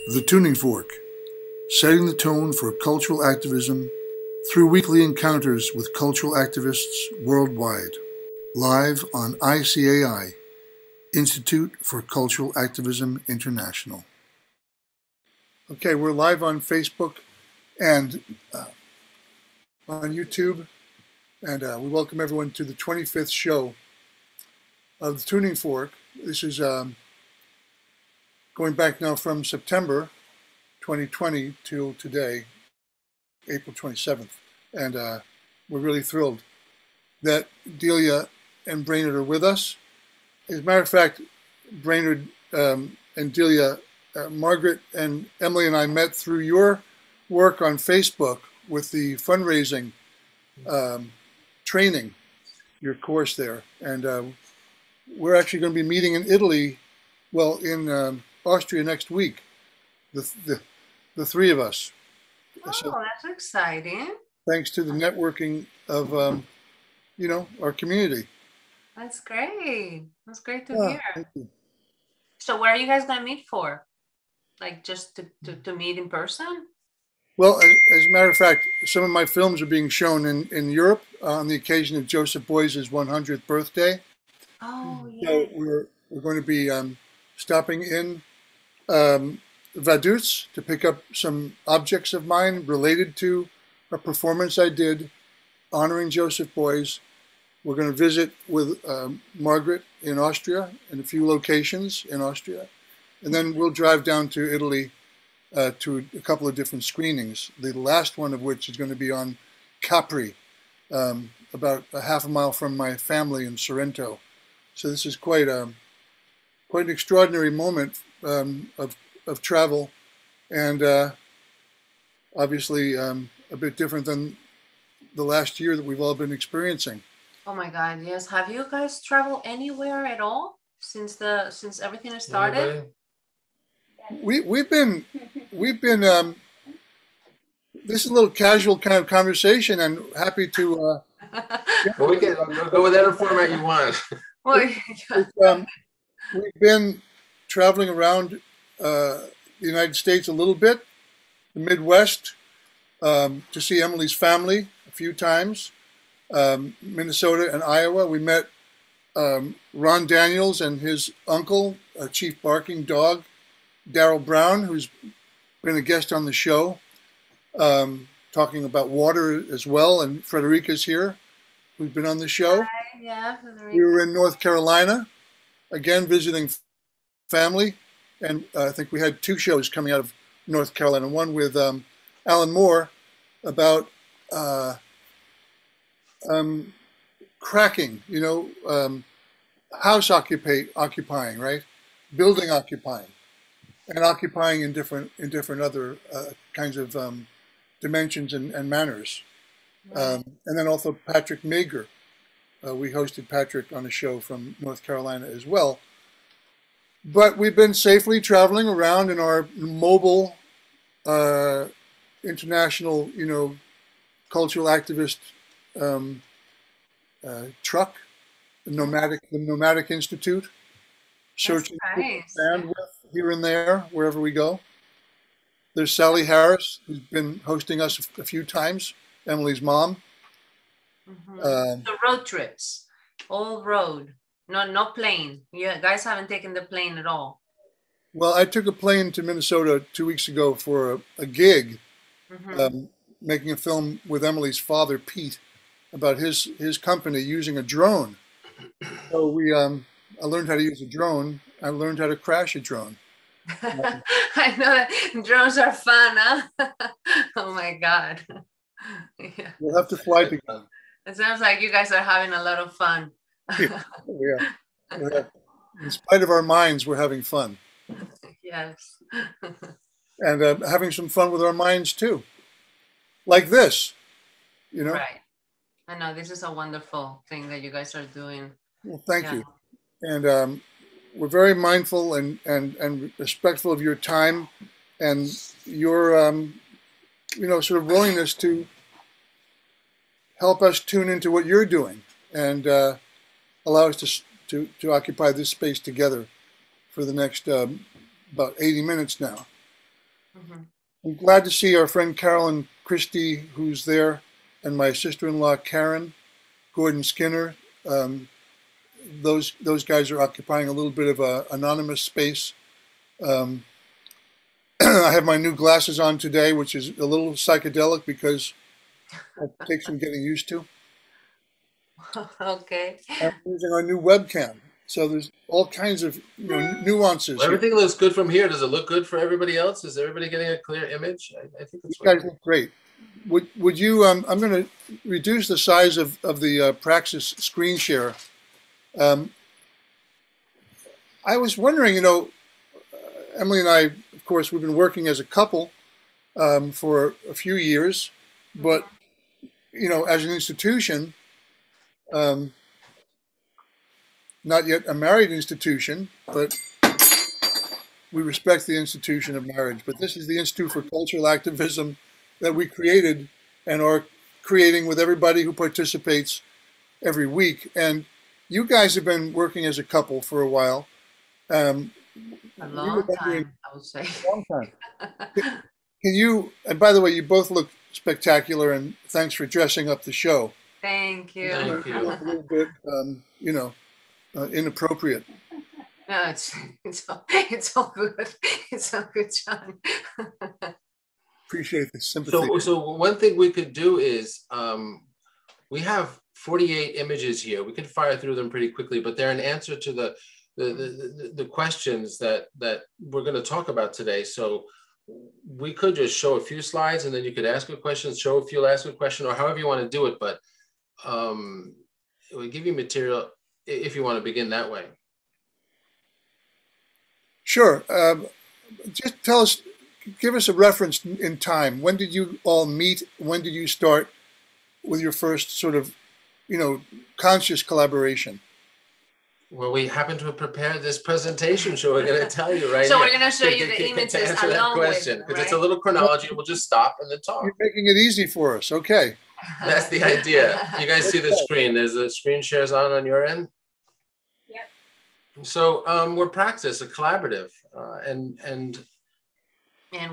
The Tuning Fork, setting the tone for cultural activism through weekly encounters with cultural activists worldwide. Live on ICAI, Institute for Cultural Activism International. Okay, we're live on Facebook and on YouTube, and we welcome everyone to the 25th show of the Tuning Fork. This is going back now from September 2020 till today, April 27th. And we're really thrilled that Delia and Brainard are with us. As a matter of fact, Brainard and Delia, Margaret and Emily and I met through your work on Facebook with the fundraising training, your course there. And we're actually going to be meeting in Italy, well, in Austria next week, the three of us. Oh, so, that's exciting. Thanks to the networking of, our community. That's great. That's great to hear. So where are you guys going to meet for? Like just to meet in person? Well, as a matter of fact, some of my films are being shown in Europe on the occasion of Joseph Beuys's 100th birthday. Oh, yeah. So we're going to be stopping in Vaduz to pick up some objects of mine related to a performance I did honoring Joseph Beuys. We're going to visit with Margaret in Austria, in a few locations in Austria. And then we'll drive down to Italy to a couple of different screenings, the last one of which is going to be on Capri, about a half a mile from my family in Sorrento. So this is quite an extraordinary moment of travel, and obviously a bit different than the last year that we've all been experiencing. Oh my God, yes. Have you guys traveled anywhere at all since everything has started? We've been this is a little casual kind of conversation, and happy to well, we can go with whatever format you want. We've been traveling around the United States a little bit, the Midwest, to see Emily's family a few times, Minnesota and Iowa. We met Ron Daniels and his uncle, Chief Barking Dog, Darrell Brown, who's been a guest on the show, talking about water as well, and Frederica's here, who's been on the show. Hi, yeah, Frederica. We were in North Carolina, again visiting family, and I think we had two shows coming out of North Carolina, one with Alan Moore about cracking, house occupying, right? Building occupying, and occupying in different other kinds of dimensions and manners. Right. And then also Patrick Mager. We hosted Patrick on a show from North Carolina as well. But we've been safely traveling around in our mobile international, cultural activist truck, the Nomadic Institute, searching for bandwidth here and there, wherever we go. There's Sally Harris, who's been hosting us a few times, Emily's mom. Mm-hmm. The road trips, all road, no plane. You guys haven't taken the plane at all. Well, I took a plane to Minnesota 2 weeks ago for a gig, making a film with Emily's father, Pete, about his company using a drone. So I learned how to use a drone. I learned how to crash a drone. I know that drones are fun, huh? Oh my God. Yeah. We'll have to fly together. It sounds like you guys are having a lot of fun. Yeah. In spite of our minds, we're having fun. Yes. And having some fun with our minds too. Like this, Right. I know this is a wonderful thing that you guys are doing. Well, thank you. And we're very mindful and respectful of your time and your, sort of willingness to help us tune into what you're doing and allow us to occupy this space together for the next about 80 minutes now. I'm glad to see our friend Carolyn Christie, who's there, and my sister-in-law Karen, Gordon Skinner. Those guys are occupying a little bit of an anonymous space. I have my new glasses on today, which is a little psychedelic because it takes some getting used to. Okay. I'm using our new webcam, so there's all kinds of nuances. Well, everything looks good from here. Does it look good for everybody else? Is everybody getting a clear image? I think that's you guys look great. Would you? I'm going to reduce the size of the Praxis screen share. I was wondering, Emily and I, of course, we've been working as a couple for a few years, but as an institution, not yet a married institution, but we respect the institution of marriage. But this is the Institute for Cultural Activism that we created and are creating with everybody who participates every week. And you guys have been working as a couple for a while. A long time, I would say. A long time. Can you, and by the way, you both look spectacular, and thanks for dressing up the show. Thank you. Thank you. A little bit, inappropriate. No, it's all good. It's all good, John. Appreciate the sympathy. So one thing we could do is we have 48 images here. We could fire through them pretty quickly, but they're an answer to the questions that we're going to talk about today. So we could just show a few slides, and then you could ask a question, show a few, ask a question, or however you want to do it. But it would give you material if you want to begin that way. Sure. Just give us a reference in time. When did you all meet? When did you start with your first sort of, conscious collaboration? Well, we happen to have prepared this presentation, so we're going to tell you right now. So we're going to show you the images to answer that question, because it's a little chronology, and we'll just stop and then talk. You're making it easy for us. Okay. That's the idea. You guys see the screen. There's the screen shares on your end? Yep. So we're Praxis, a collaborative, and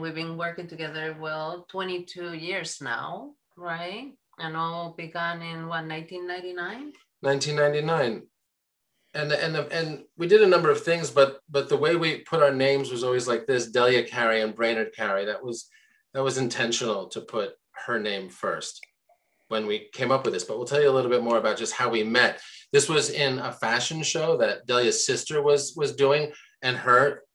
we've been working together, 22 years now, right? And all began in 1999? 1999. And we did a number of things, but the way we put our names was always like this: Delia Carey and Brainard Carey. That was intentional to put her name first when we came up with this. But we'll tell you a little bit more about just how we met. This was in a fashion show that Delia's sister was doing, and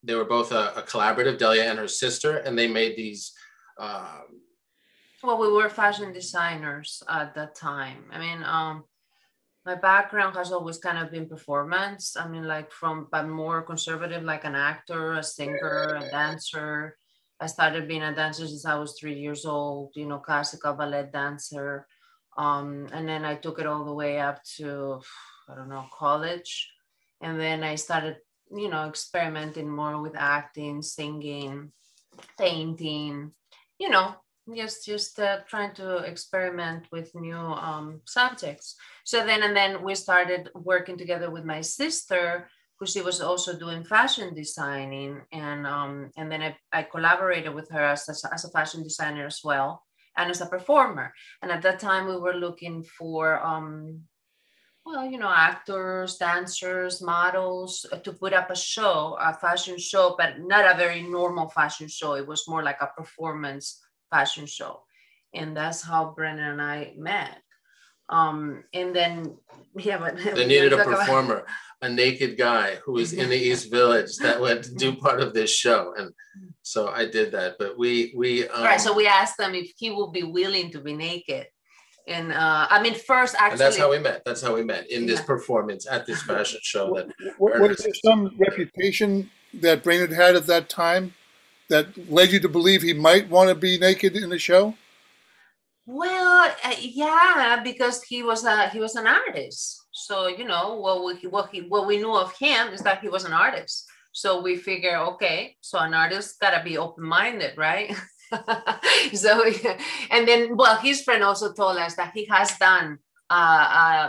they were both a collaborative, Delia and her sister, and they made these. Well, we were fashion designers at that time. I mean, my background has always kind of been performance. I mean, but more conservative, like an actor, a singer, a dancer. I started being a dancer since I was 3 years old, classical ballet dancer. And then I took it all the way up to, college. And then I started, experimenting more with acting, singing, painting, just trying to experiment with new subjects. So then we started working together with my sister, who she was also doing fashion designing, and then I collaborated with her as a fashion designer as well, and as a performer. And at that time we were looking for actors, dancers, models, to put up a fashion show, but not a very normal fashion show. It was more like a performance fashion show. And that's how Brennan and I met. And then, they needed a performer, a naked guy who was in the East Village that went to do part of this show. And so I did that, but we right. So we asked them if he would be willing to be naked. And first, actually, and that's how we met in this performance at this fashion show. Was there some reputation that Brainard had at that time that led you to believe he might want to be naked in the show? Well, yeah, because he was an artist. So what we knew of him is that he was an artist. So we figure, okay, so an artist gotta be open-minded, right? So, and then, his friend also told us that he has done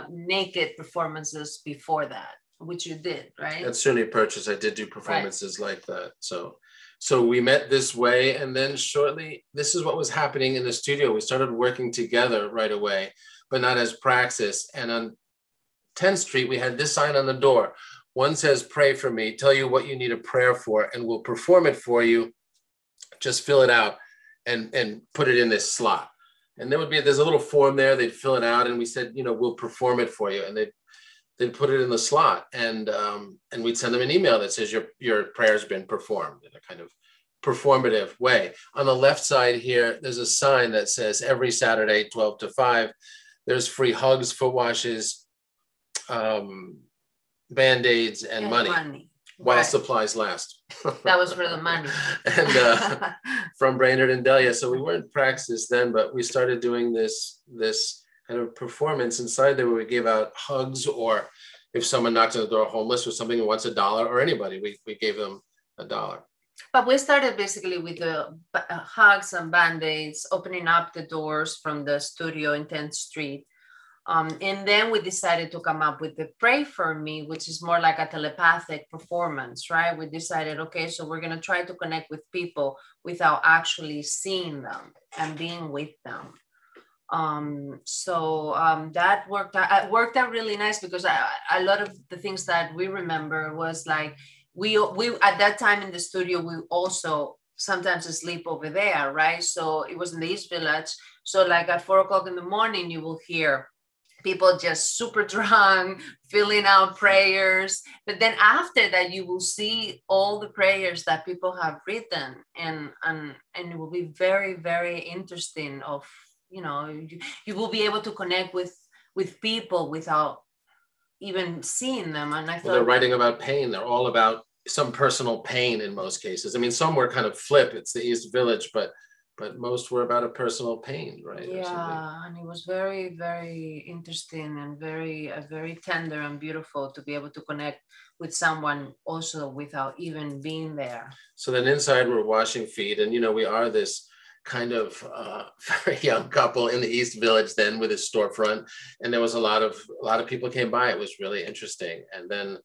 naked performances before that, which you did, right? At SUNY Purchase, I did do performances like that. So So we met this way, and then shortly, this is what was happening in the studio. We started working together right away, but not as Praxis. And on 10th Street, we had this sign on the door. One says, "Pray for me, tell you what you need a prayer for, and we'll perform it for you. Just fill it out and put it in this slot." And there's a little form there, they'd fill it out, and we said, we'll perform it for you. And they'd put it in the slot, and we'd send them an email that says your prayer's been performed in a kind of performative way. On the left side here, there's a sign that says every Saturday, 12 to 5, there's free hugs, foot washes, Band-Aids, and money. While supplies last. That was for the money. And from Brainard and Delia. So we weren't Praxis then, but we started doing this kind of performance inside there where we gave out hugs, or if someone knocked on the door homeless or something and wants $1, or anybody, we gave them $1. But we started basically with the hugs and Band-Aids, opening up the doors from the studio in 10th Street. And then we decided to come up with the Pray For Me, which is more like a telepathic performance, right? We decided, okay, so we're going to try to connect with people without actually seeing them and being with them. That worked out really nice, because a lot of the things that we remember was like, we at that time in the studio, we also sometimes sleep over there, right? So it was in the East Village. So like at 4 o'clock in the morning, you will hear people just super drunk, filling out prayers. But then after that, you will see all the prayers that people have written, and it will be very, very interesting. You will be able to connect with people without even seeing them. And I thought, they're writing about pain. They're all about some personal pain in most cases. I mean, some were kind of flip. It's the East Village, but most were about a personal pain, right? Yeah, and it was very, very interesting and very tender and beautiful to be able to connect with someone also without even being there. So then inside we're washing feet, and we are this kind of very young couple in the East Village then with a storefront, and there was a lot of people came by. It was really interesting, and then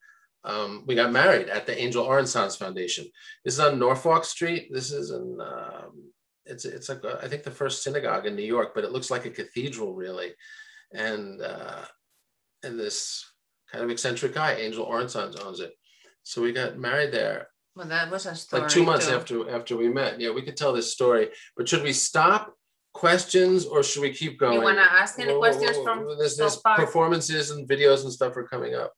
we got married at the Angel Orensanz Foundation. This is on Norfolk Street. This is in it's like I think the first synagogue in New York, but it looks like a cathedral really, and this kind of eccentric guy, Angel Orensanz, owns it. So we got married there. Well, that was a story. Like 2 months after we met. Yeah, we could tell this story, but should we stop? Questions, or should we keep going? You want to ask any questions from this performances and videos and stuff are coming up.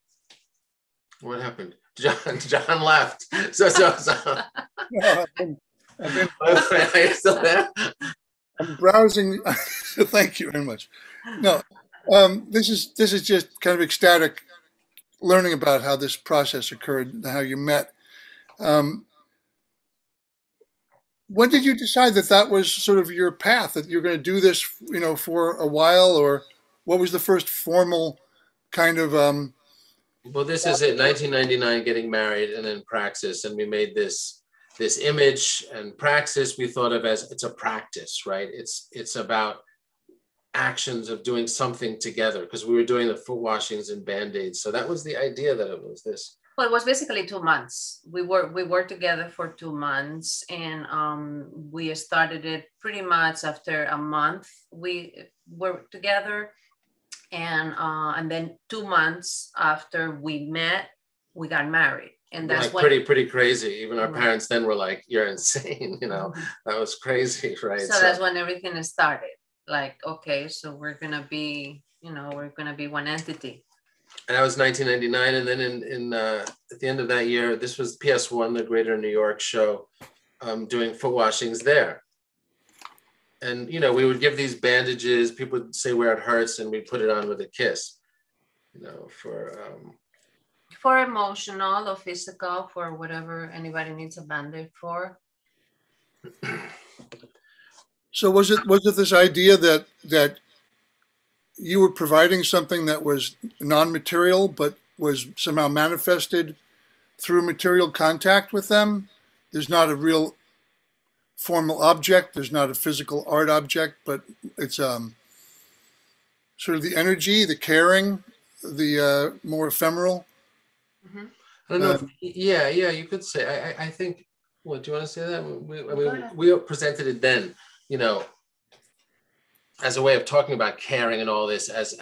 What happened? John left. So. No, Are you still there? I'm browsing. Thank you very much. No, this is just kind of ecstatic learning about how this process occurred and how you met. When did you decide that was sort of your path, that you're going to do this, for a while, or what was the first formal kind of? Well, this is it. 1999, getting married, and then Praxis, and we made this image, and Praxis we thought of as it's a practice, right? It's about actions of doing something together, because we were doing the foot washings and Band-Aids. So that was the idea, that it was this. Well, it was basically 2 months. We worked together for 2 months, and we started it pretty much after a month. We were together, and then 2 months after we met, we got married. And that's like pretty crazy. Even our parents then were like, "You're insane," That was crazy, right? So that's when everything started. Like, okay, so we're gonna be one entity. And that was 1999, and then at the end of that year, this was PS1, the Greater New York show, doing foot washings there. And we would give these bandages. People would say where it hurts, and we put it on with a kiss. For emotional or physical, for whatever anybody needs a Band-Aid for. So was it this idea that you were providing something that was non-material but was somehow manifested through material contact with them? There's not a real formal object. There's not a physical art object, but it's sort of the energy, the caring, the more ephemeral. Mm-hmm. I don't know. Yeah, you could say. I think What do you want to say that? We presented it then, you know, as a way of talking about caring and all this, as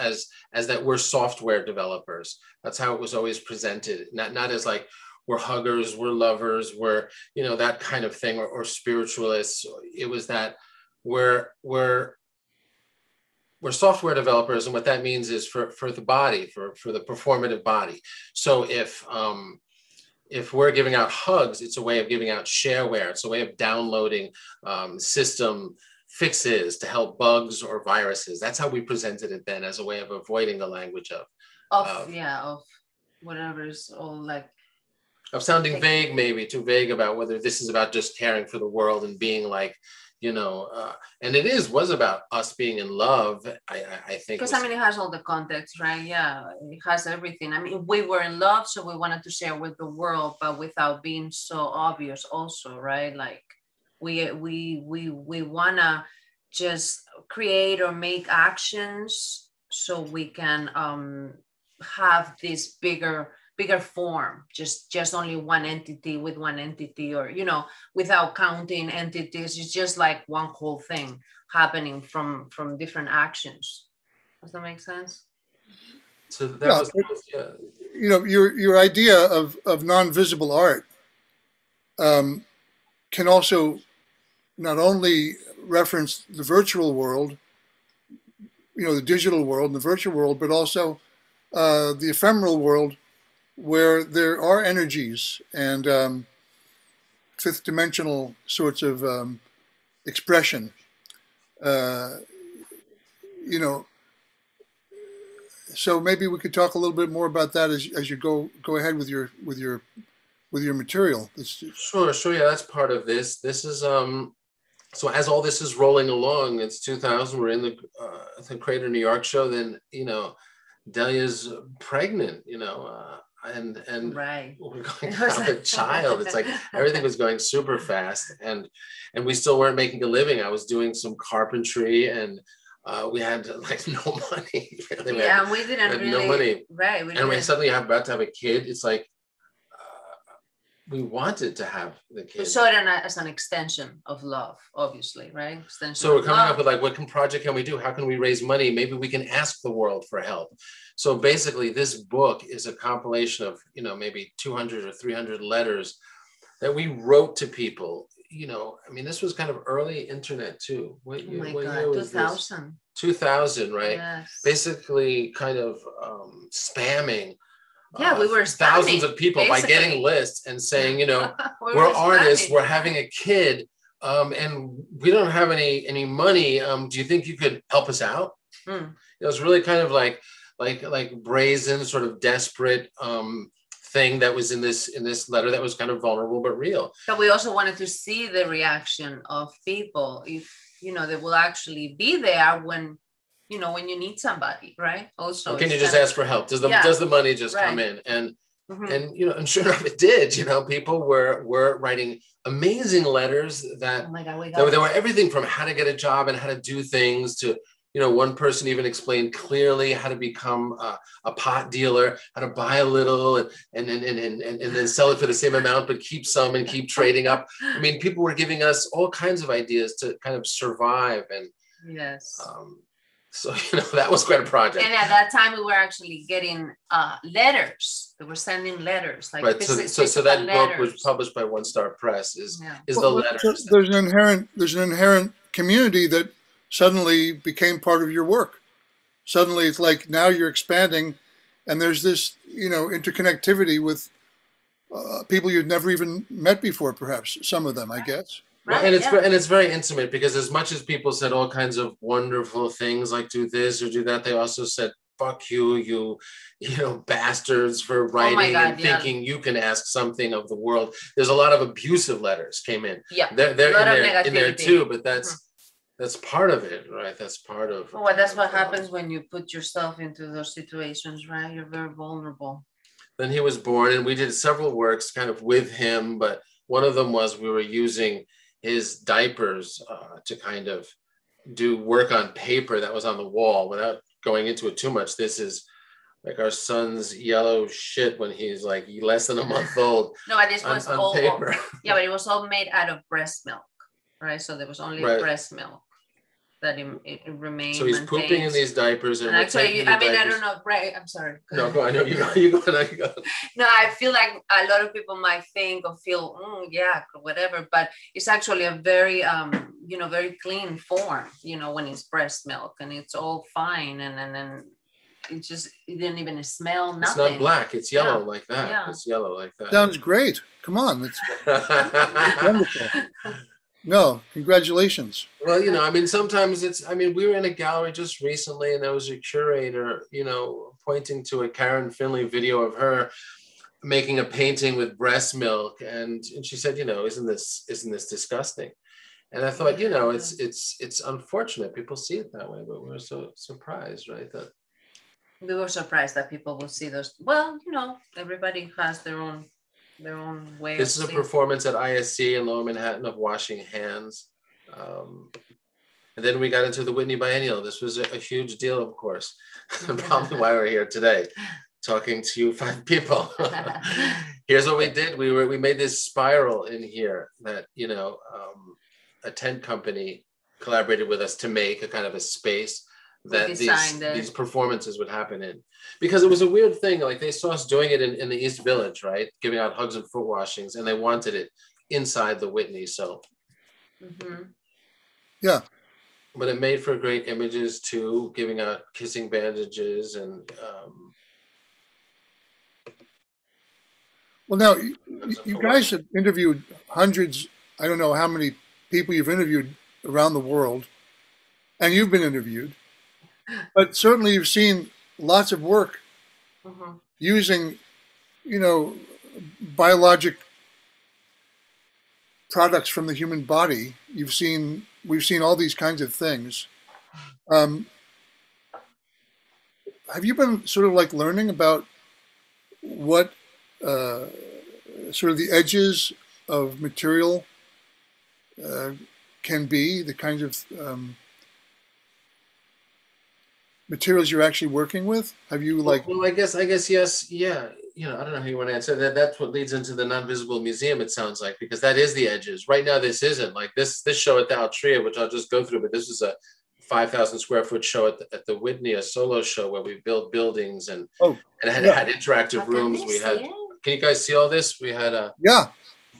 that we're software developers. That's how it was always presented, not as like we're huggers, we're lovers, we're, you know, that kind of thing, or spiritualists. It was that we're software developers, and what that means is for the body, for the performative body. So if we're giving out hugs, it's a way of giving out shareware. It's a way of downloading system fixes to help bugs or viruses. That's how we presented it then, as a way of avoiding the language of whatever is all like. Of sounding vague, maybe too vague about whether this is about just caring for the world and being like, you know, and it was about us being in love. I think because I mean it has all the context, right? Yeah, it has everything. I mean, we were in love, so we wanted to share with the world, but without being so obvious, also, right? Like we wanna just create or make actions so we can have this bigger form, just only one entity with one entity, or, you know, without counting entities. It's just like one whole thing happening from different actions. Does that make sense? So that you know, your idea of non-visible art can also not only reference the virtual world, you know, the digital world and the virtual world, but also the ephemeral world, where there are energies and fifth dimensional sorts of expression. You know, so maybe we could talk a little bit more about that as you go ahead with your material. Sure. Yeah, that's part of this. This is so as all this is rolling along, it's 2000. We're in the Crater New York show. Then, you know, Delia's pregnant. You know. And right. We're going to have a child. It's like everything was going super fast, and we still weren't making a living. I was doing some carpentry, and we had like no money. Really. We didn't really. No money. Right. And when suddenly you're about to have a kid, it's like we wanted to have the kid. We saw it as an extension of love, obviously, right? Extension. So we're coming up with like, what project can we do? How can we raise money? Maybe we can ask the world for help. So basically, this book is a compilation of, you know, maybe 200 or 300 letters that we wrote to people. You know, I mean, this was kind of early internet too. What year was 2000. This? 2000, right? Yes. Basically, kind of spamming. Yeah, we were thousands of people basically by getting lists and saying, you know, we're artists, we're having a kid, and we don't have any money. Do you think you could help us out? It was really kind of like brazen, sort of desperate thing that was in this letter that was kind of vulnerable but real. But we also wanted to see the reaction of people, if, you know, they will actually be there when, you know, when you need somebody, right? Also, or can you just ask for help? Does the money just come in? And and you know, and sure enough, it did. You know, people were writing amazing letters that there were everything from how to get a job and how to do things to, you know, one person even explained clearly how to become a pot dealer, how to buy a little and then sell it for the same amount, but keep some and keep trading up. I mean, people were giving us all kinds of ideas to kind of survive. And yes. So, you know, that was quite a project. And at that time, we were actually getting letters. They were sending letters. Like right. So that book was published by One Star Press is the letters. So there's an inherent community that suddenly became part of your work. Suddenly it's like now you're expanding and there's this, you know, interconnectivity with people you'd never even met before, perhaps, some of them, I guess. Right, and it's very intimate, because as much as people said all kinds of wonderful things like do this or do that, they also said, fuck you, you know, bastards, for writing and thinking you can ask something of the world. There's a lot of abusive letters came in. Yeah, they're in there too, but that's part of it, right? That's part of. Well, that's what happens when you put yourself into those situations, right? You're very vulnerable. Then he was born, and we did several works kind of with him, but one of them was we were using his diapers to kind of do work on paper that was on the wall. Without going into it too much, this is our son's yellow shit when he's like less than a month old. No, and this was on paper. Yeah, but it was all made out of breast milk, right? So there was only breast milk that it remained. So he's pooping in these diapers, and actually, I mean, I don't know, right? I'm sorry. No, go on. No, you go. No, I feel like a lot of people might think or feel, yeah, whatever, but it's actually a very, very clean form, when it's breast milk, and it's all fine, and then it didn't even smell, nothing. It's not black, it's yellow like that. Yeah. It's yellow like that. Sounds great. Come on, it's wonderful. No, congratulations. Well, I mean, sometimes we were in a gallery just recently, and there was a curator, pointing to a Karen Finley video of her making a painting with breast milk, and she said, isn't this disgusting? And I thought, it's unfortunate people see it that way, but we're so surprised, right? That we were surprised that people will see those. Well, everybody has their own way. This is a performance at ISC in Lower Manhattan of washing hands. And then we got into the Whitney Biennial. This was a huge deal, of course. Probably why we're here today, talking to you 5 people. Here's what we did. We made this spiral in here that, a tent company collaborated with us to make a kind of a space that these performances would happen in, because it was a weird thing. Like, they saw us doing it in the East Village, right, giving out hugs and foot washings, and they wanted it inside the Whitney. So yeah, but it made for great images too, giving out kissing bandages. And well, now you guys have interviewed hundreds, I don't know how many people you've interviewed around the world, and you've been interviewed. But certainly you've seen lots of work using, biologic products from the human body. We've seen all these kinds of things. Have you been sort of like learning about what sort of the edges of material can be, the kinds of materials you're actually working with? Have you Well, I guess yes. Yeah. I don't know how you want to answer that. That's what leads into the non-visible museum, it sounds like, because that is the edges. Right now, this isn't like this show at the Altria, which I'll just go through, but this is a 5,000 square foot show at the Whitney, a solo show where we built buildings and had interactive rooms. Can you guys see all this? We had yeah.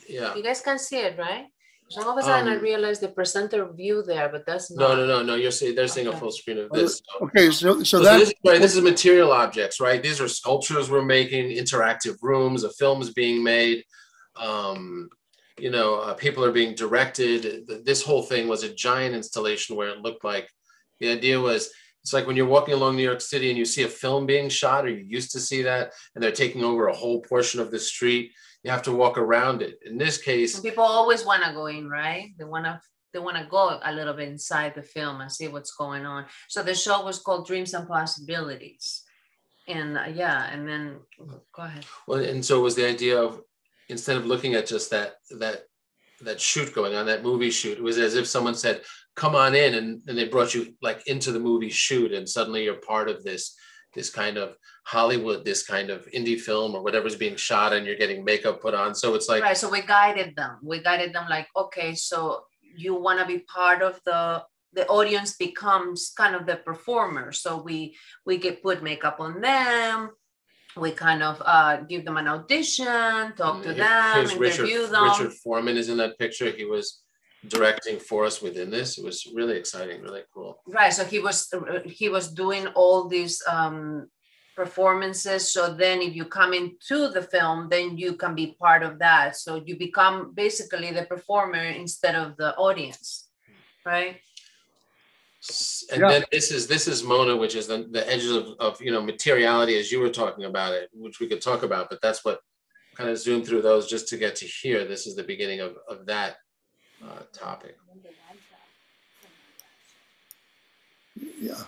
You guys can see it, right? So all of a sudden I realized the presenter view there, but that's not. No. They're seeing a full screen of this. So. Okay, so this is material objects, right? These are sculptures we're making, interactive rooms, a film's being made. People are being directed. This whole thing was a giant installation where it looked like the idea was. It's like when you're walking along New York City and you see a film being shot, or you used to see that, and they're taking over a whole portion of the street. You have to walk around it. In this case, and people always want to go in, right? They want to go a little bit inside the film and see what's going on. So the show was called Dreams and Possibilities, and and then go ahead. Well, and so it was the idea of, instead of looking at just that shoot going on, that movie shoot, it was as if someone said, "Come on in," and they brought you like into the movie shoot, and suddenly you're part of this kind of Hollywood, this kind of indie film or whatever's being shot, and you're getting makeup put on. So it's like, right. So we guided them like, okay, so you want to be part of the audience becomes kind of the performer. So we put makeup on them. We kind of give them an audition, talk to them, interview them. Richard Foreman is in that picture. He was directing for us within this. It was really exciting, really cool. Right. So he was doing all these performances. So then if you come into the film, then you can be part of that. So you become basically the performer instead of the audience, right? And then this is Mona, which is the edges of materiality, as you were talking about it, which we could talk about, but that's what kind of zoomed through those just to get to here. This is the beginning of that topic. Yeah.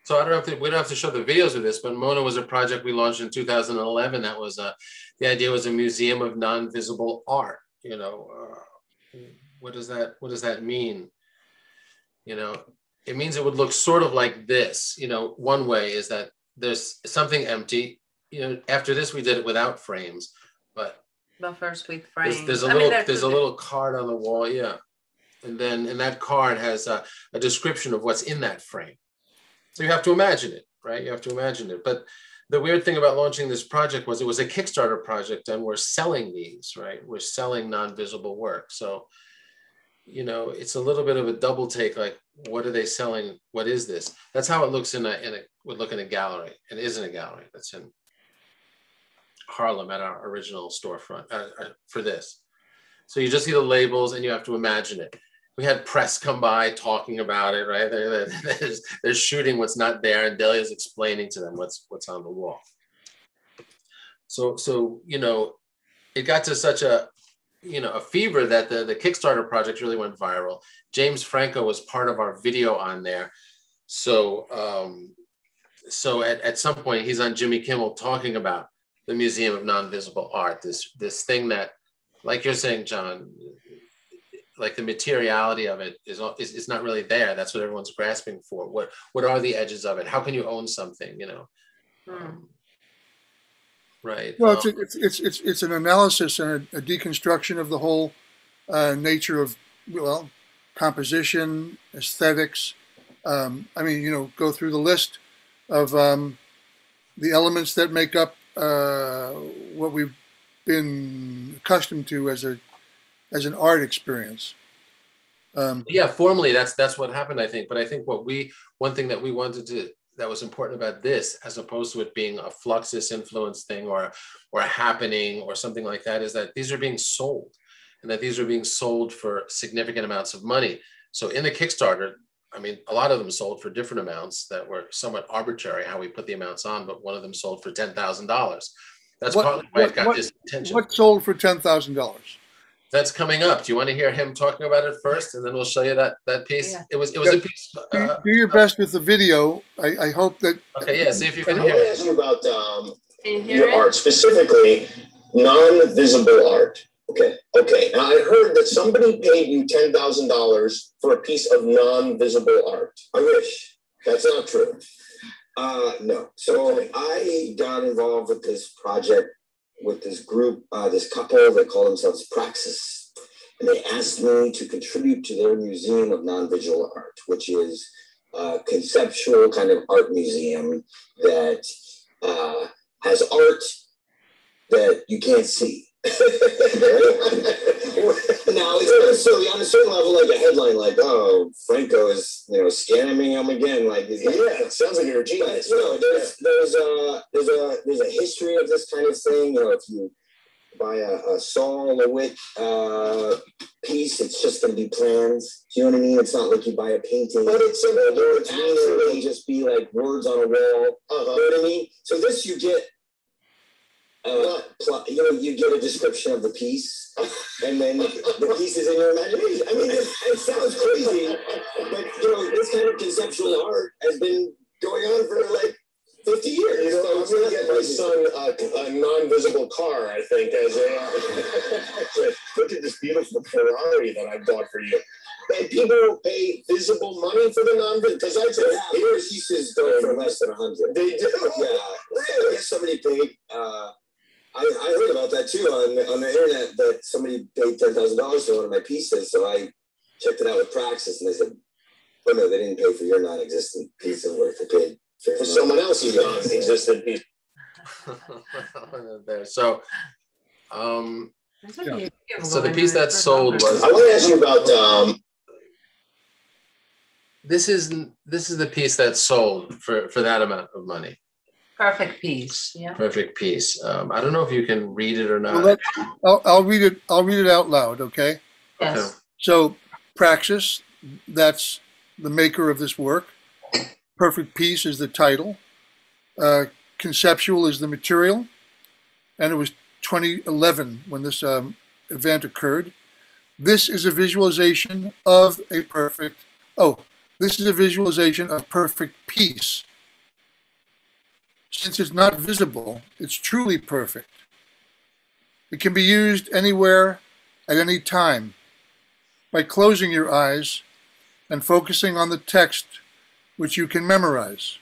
So I don't know if we don't have to show the videos of this, but Mona was a project we launched in 2011. That was the idea was a museum of non-visible art. What does that mean? It means it would look sort of like this. One way is that there's something empty. You know, after this, we did it without frames, but first with frames. there's a little card on the wall, yeah. And that card has a description of what's in that frame. So you have to imagine it, right? You have to imagine it. But the weird thing about launching this project was it was a Kickstarter project, and we're selling these, right? We're selling non-visible work. So, you know, it's a little bit of a double take, like, what are they selling? What is this? That's how it looks would look in a gallery. It is in a gallery. That's in Harlem at our original storefront for this. So you just see the labels and you have to imagine it. We had press come by talking about it, right? They're shooting what's not there, and Delia's explaining to them what's on the wall. So you know, it got to such a fever that the Kickstarter project really went viral. James Franco was part of our video on there. So at some point he's on Jimmy Kimmel talking about the Museum of Non-Visible Art, this thing that, like you're saying, John, like the materiality of it is not really there. That's what everyone's grasping for. What are the edges of it? How can you own something? You know, right? Well, it's an analysis and a deconstruction of the whole nature of, well, composition, aesthetics. I mean, you know, go through the list of the elements that make up what we've been accustomed to as an art experience. Yeah, formally, that's what happened, I think. But I think one thing that we wanted that was important about this, as opposed to it being a Fluxus influence thing or a happening or something like that, is that these are being sold, and that these are being sold for significant amounts of money. So in the Kickstarter, I mean, a lot of them sold for different amounts that were somewhat arbitrary how we put the amounts on, but one of them sold for $10,000. That's partly why it got this attention. What sold for $10,000? That's coming up. Do you want to hear him talking about it first, and then we'll show you that piece? Yeah. It was a piece. Do your best with the video. I hope that. Okay, yeah. See if you can I hear want to it. ask you about your art, specifically non-visible art. Okay. Now I heard that somebody paid you $10,000 for a piece of non-visible art. I wish. That's not true. No. So I got involved with this project with this group, this couple that call themselves Praxis. And they asked me to contribute to their Museum of Non-Visual Art, which is a conceptual kind of art museum that has art that you can't see. Now, it's not necessarily on a certain level like a headline, like, oh, Franco is, scamming him again. Like, yeah, it sounds like you're a genius. But, there's a history of this kind of thing. If you buy a Saul LeWitt piece, it's just going to be plans. Do you know what I mean? It's not like you buy a painting. But it's actually just be like words on a wall. You know what I mean? So this you get. You get a description of the piece, and then the piece is in your imagination. I mean, it sounds crazy, but this kind of conceptual art has been going on for like 50 years. I'm going to get my son a non-visible car, I think, as look at this beautiful Ferrari that I bought for you. And people pay visible money for the non-visible, because I'd say here pieces go for less than 100. They do? Yeah. Really? I guess somebody paid. I heard about that too on the internet, that somebody paid $10,000 for one of my pieces. So I checked it out with Praxis, and they said, "Oh no, they didn't pay for your non-existent piece of work. They paid for someone else's non-existent piece." There. So, so the piece that sold was. I want to ask you about. This is the piece that sold for that amount of money. Perfect piece. Yeah. Perfect piece. I don't know if you can read it or not. Well, I'll read it. I'll read it out loud. Okay. Yes. Okay. So, Praxis, that's the maker of this work. Perfect piece is the title. Conceptual is the material, and it was 2011 when this event occurred. This is a visualization of a perfect. Oh, this is a visualization of perfect piece. Since it's not visible, it's truly perfect. It can be used anywhere, at any time, by closing your eyes and focusing on the text which you can memorize.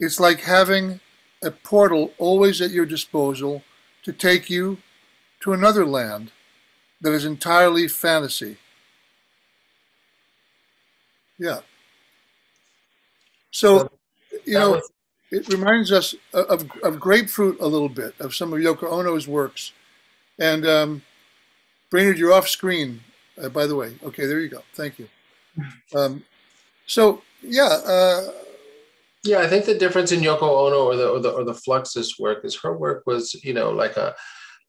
It's like having a portal always at your disposal to take you to another land that is entirely fantasy. Yeah. So, you know, it reminds us of Grapefruit a little bit, of some of Yoko Ono's works. And Brainard, you're off screen, by the way. Okay, there you go. Thank you. So, yeah. Yeah, I think the difference in Yoko Ono or the Fluxus work is her work was, you know, like a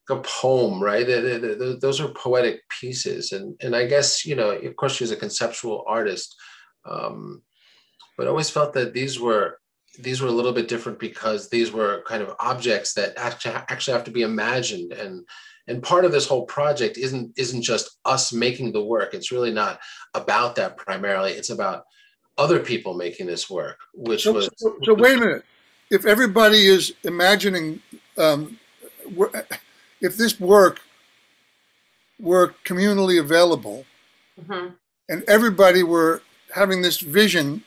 poem, right? Those are poetic pieces, and I guess, you know, of course she's a conceptual artist, but I always felt that these were a little bit different because these were kind of objects that actually have to be imagined, and part of this whole project isn't just us making the work. It's really not about that primarily. It's about other people making this work, which was... So wait a minute. If everybody is imagining, if this work were communally available, and everybody were having this vision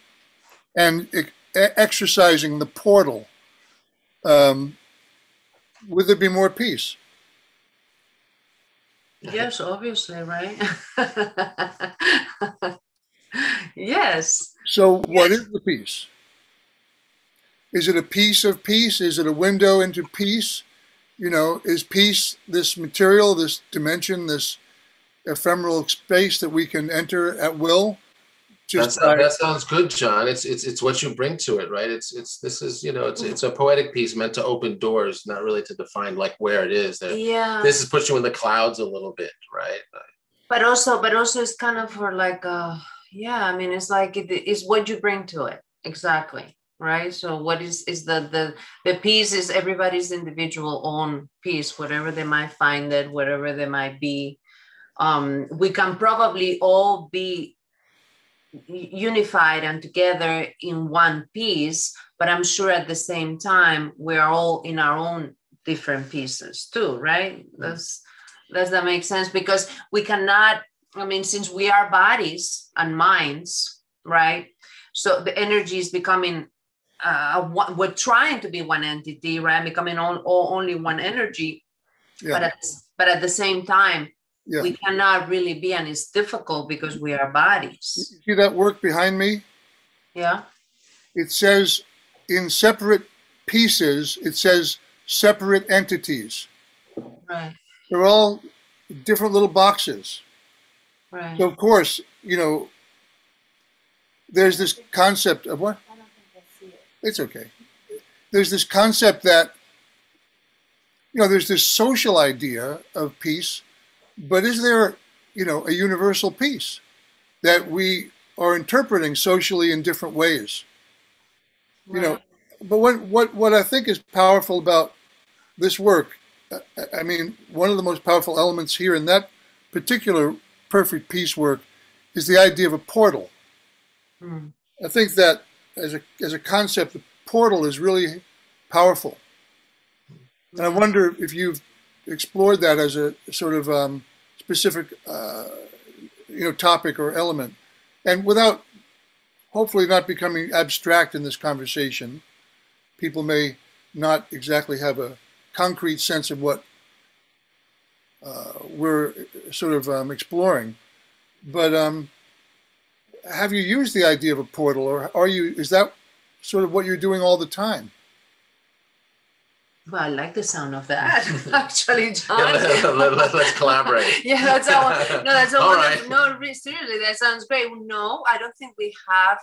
and exercising the portal, would there be more peace? Yes, obviously, right? Yes. So what is the peace? Is it a piece of peace? Is it a window into peace? You know, is peace this material, this dimension, this ephemeral space that we can enter at will? That sounds good, John. It's what you bring to it, right? This is, you know, it's a poetic piece meant to open doors, not really to define like where it is. Yeah. This is put you in the clouds a little bit, right? But also it's kind of for like yeah, I mean, it's like it's what you bring to it. Exactly. Right. So what is the piece is everybody's individual own piece, whatever they might find it, whatever they might be. We can probably all be unified and together in one piece, but I'm sure at the same time we're all in our own different pieces too, right? Does that make sense? Because we cannot, I mean, since we are bodies and minds, right? So the energy is becoming we're trying to be one entity, right? Becoming only one energy, yeah. But at the same time, yeah, we cannot really be, and it's difficult because we are bodies. You see that work behind me? Yeah. It says in separate pieces, it says separate entities. Right. They're all different little boxes. Right. So of course, you know, there's this concept of what? I don't think I see it. It's okay. There's this concept that, you know, there's this social idea of peace, but is there, you know, a universal peace that we are interpreting socially in different ways? You know, but what I think is powerful about this work, I mean, one of the most powerful elements here in that particular perfect peace work is the idea of a portal. Mm. I think that as a concept, the portal is really powerful. And I wonder if you've explored that as a sort of specific, you know, topic or element. And without, hopefully not becoming abstract in this conversation, people may not exactly have a concrete sense of what we're sort of exploring. But have you used the idea of a portal, or is that sort of what you're doing all the time? Well, I like the sound of that, actually, John. Yeah, let's collaborate. Yeah, that's all. No, that's all. Right. No, seriously, that sounds great. No, I don't think we have.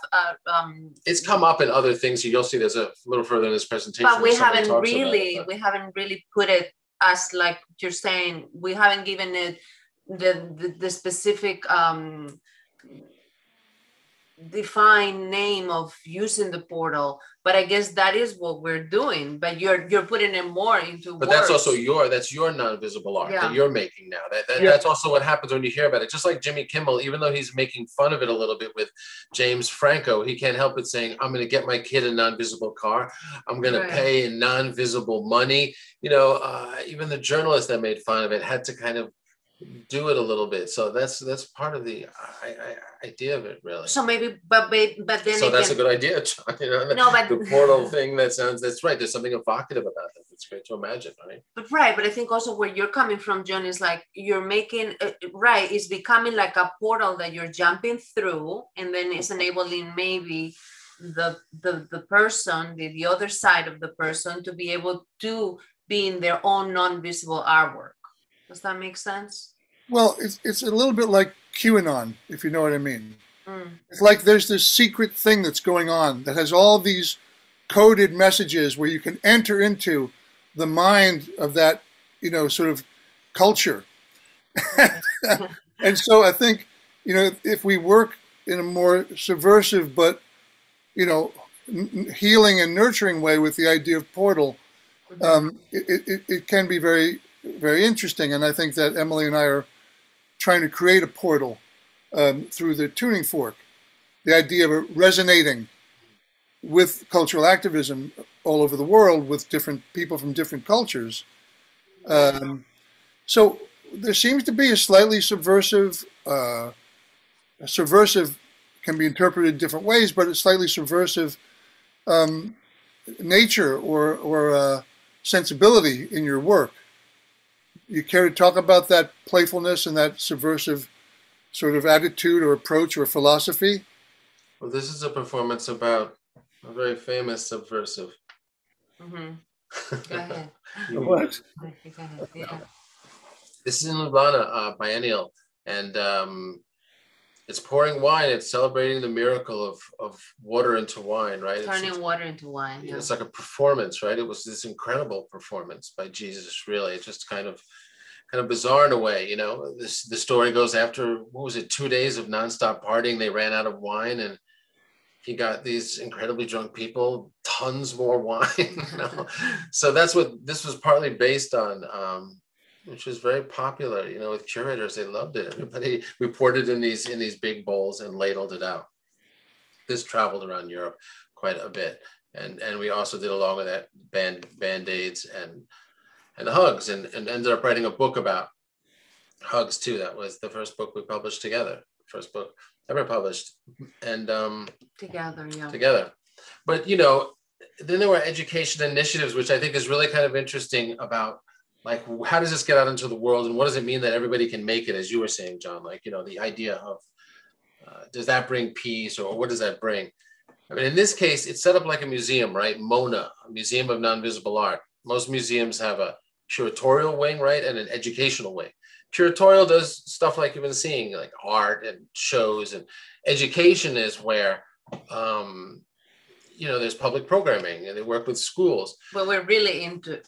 It's come up in other things. You'll see there's a little further in this presentation. But we haven't really put it as like you're saying. We haven't given it the specific defined name of using the portal, but I guess that is what we're doing. But you're putting it more into but words. That's also your non-visible art that you're making now. Yeah. That's also what happens when you hear about it. Just like Jimmy Kimmel, even though he's making fun of it a little bit with James Franco, he can't help but saying, I'm going to get my kid a non-visible car. I'm going to pay in non-visible money. You know, even the journalist that made fun of it had to kind of do it a little bit. So that's part of the idea of it, really. So maybe, but then so that's a good idea, John. You know, no, but the portal thing, that's right. There's something evocative about that. It's great to imagine, right? But I think also where you're coming from, John, is like you're making right. It's becoming like a portal that you're jumping through, and then it's enabling maybe the person, the other side of the person, to be able to be in their own non-visible artwork. Does that make sense? Well, it's a little bit like QAnon, if you know what I mean. It's like there's this secret thing that's going on that has all these coded messages where you can enter into the mind of that, you know, sort of culture. And so I think, you know, if we work in a more subversive but, you know, healing and nurturing way with the idea of portal, it can be very, very interesting. And I think that Emily and I are trying to create a portal through the tuning fork, the idea of resonating with cultural activism all over the world with different people from different cultures. So there seems to be a slightly subversive, subversive can be interpreted different ways, but a slightly subversive nature or sensibility in your work. You care to talk about that playfulness and that subversive sort of attitude or approach or philosophy? Well, this is a performance about a very famous subversive. Go ahead. What? Go ahead. Yeah. This is in Ljubljana, biennial, and it's pouring wine. It's celebrating the miracle of water into wine, right? Turning water into wine. Yeah. It's like a performance, right? It was this incredible performance by Jesus, really. It's just kind of bizarre in a way, you know. The story goes after, what was it, 2 days of nonstop partying, they ran out of wine, and he got these incredibly drunk people tons more wine. You know? So that's what this was partly based on. Which was very popular, you know, with curators. They loved it. Everybody reported in these big bowls and ladled it out. This traveled around Europe quite a bit, and we also did, along with that, band-aids and hugs, and ended up writing a book about hugs too. That was the first book we published together, first book ever published, and together. But you know, then there were education initiatives, which I think is really kind of interesting about, like, how does this get out into the world, and what does it mean that everybody can make it, as you were saying, John? Like, you know, the idea of, does that bring peace, or what does that bring? I mean, in this case, it's set up like a museum, right? MONA, a Museum of Non-Visible Art. Most museums have a curatorial wing, right? And an educational wing. Curatorial does stuff like you've been seeing, like art and shows, and education is where, you know, there's public programming, and they work with schools. But we're really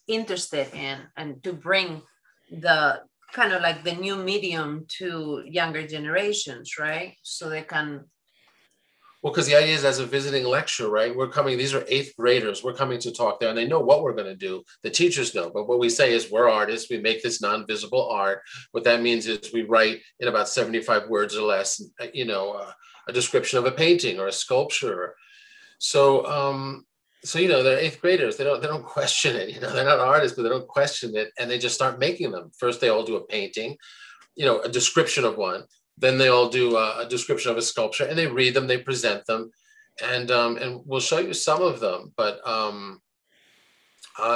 interested in, and to bring the kind of like the new medium to younger generations, right? So they can. Well, because the idea is, as a visiting lecturer, right? We're coming, these are 8th graders. We're coming to talk there, and they know what we're going to do. The teachers know, but what we say is, we're artists. We make this non-visible art. What that means is we write in about 75 words or less, you know, a description of a painting or a sculpture. So, you know, they're 8th graders. They don't question it. You know, they're not artists, but they don't question it, and they just start making them. First, they all do a painting, you know, a description of one. Then they all do a description of a sculpture, and they read them, they present them, and we'll show you some of them. But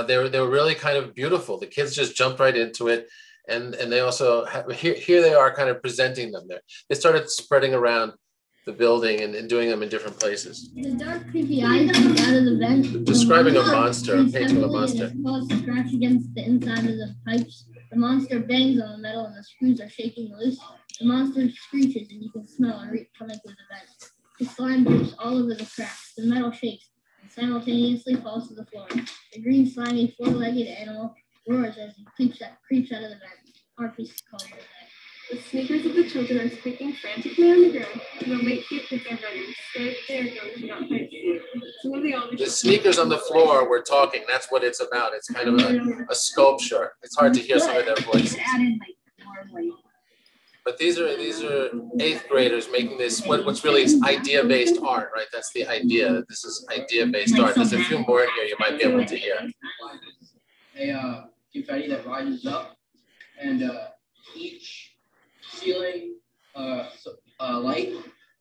they're really kind of beautiful. The kids just jumped right into it, and they also have, here they are kind of presenting them there. They started spreading around the building and doing them in different places. The dark, creepy eyes come out of the vent. Describing a monster, a painting of a monster. It scratch against the inside of the pipes. The monster bangs on the metal, and the screws are shaking loose. The monster screeches, and you can smell a reek coming through the vent. The slime drips all over the cracks. The metal shakes and simultaneously falls to the floor. The green, slimy, four-legged animal roars as he creeps out of the vent. Our piece is called The sneakers of the children are squeaking frantically on the ground, and the late feet kids are running, scared they are going to not quite see. Some of the sneakers on the floor, we're talking, that's what it's about. It's kind of a sculpture. It's hard to hear some of their voices. But these are 8th graders making this, what's really is idea-based art, right? That's the idea. This is idea-based art. There's a few more here you might be able to hear. A confetti that rises up, and each ceiling light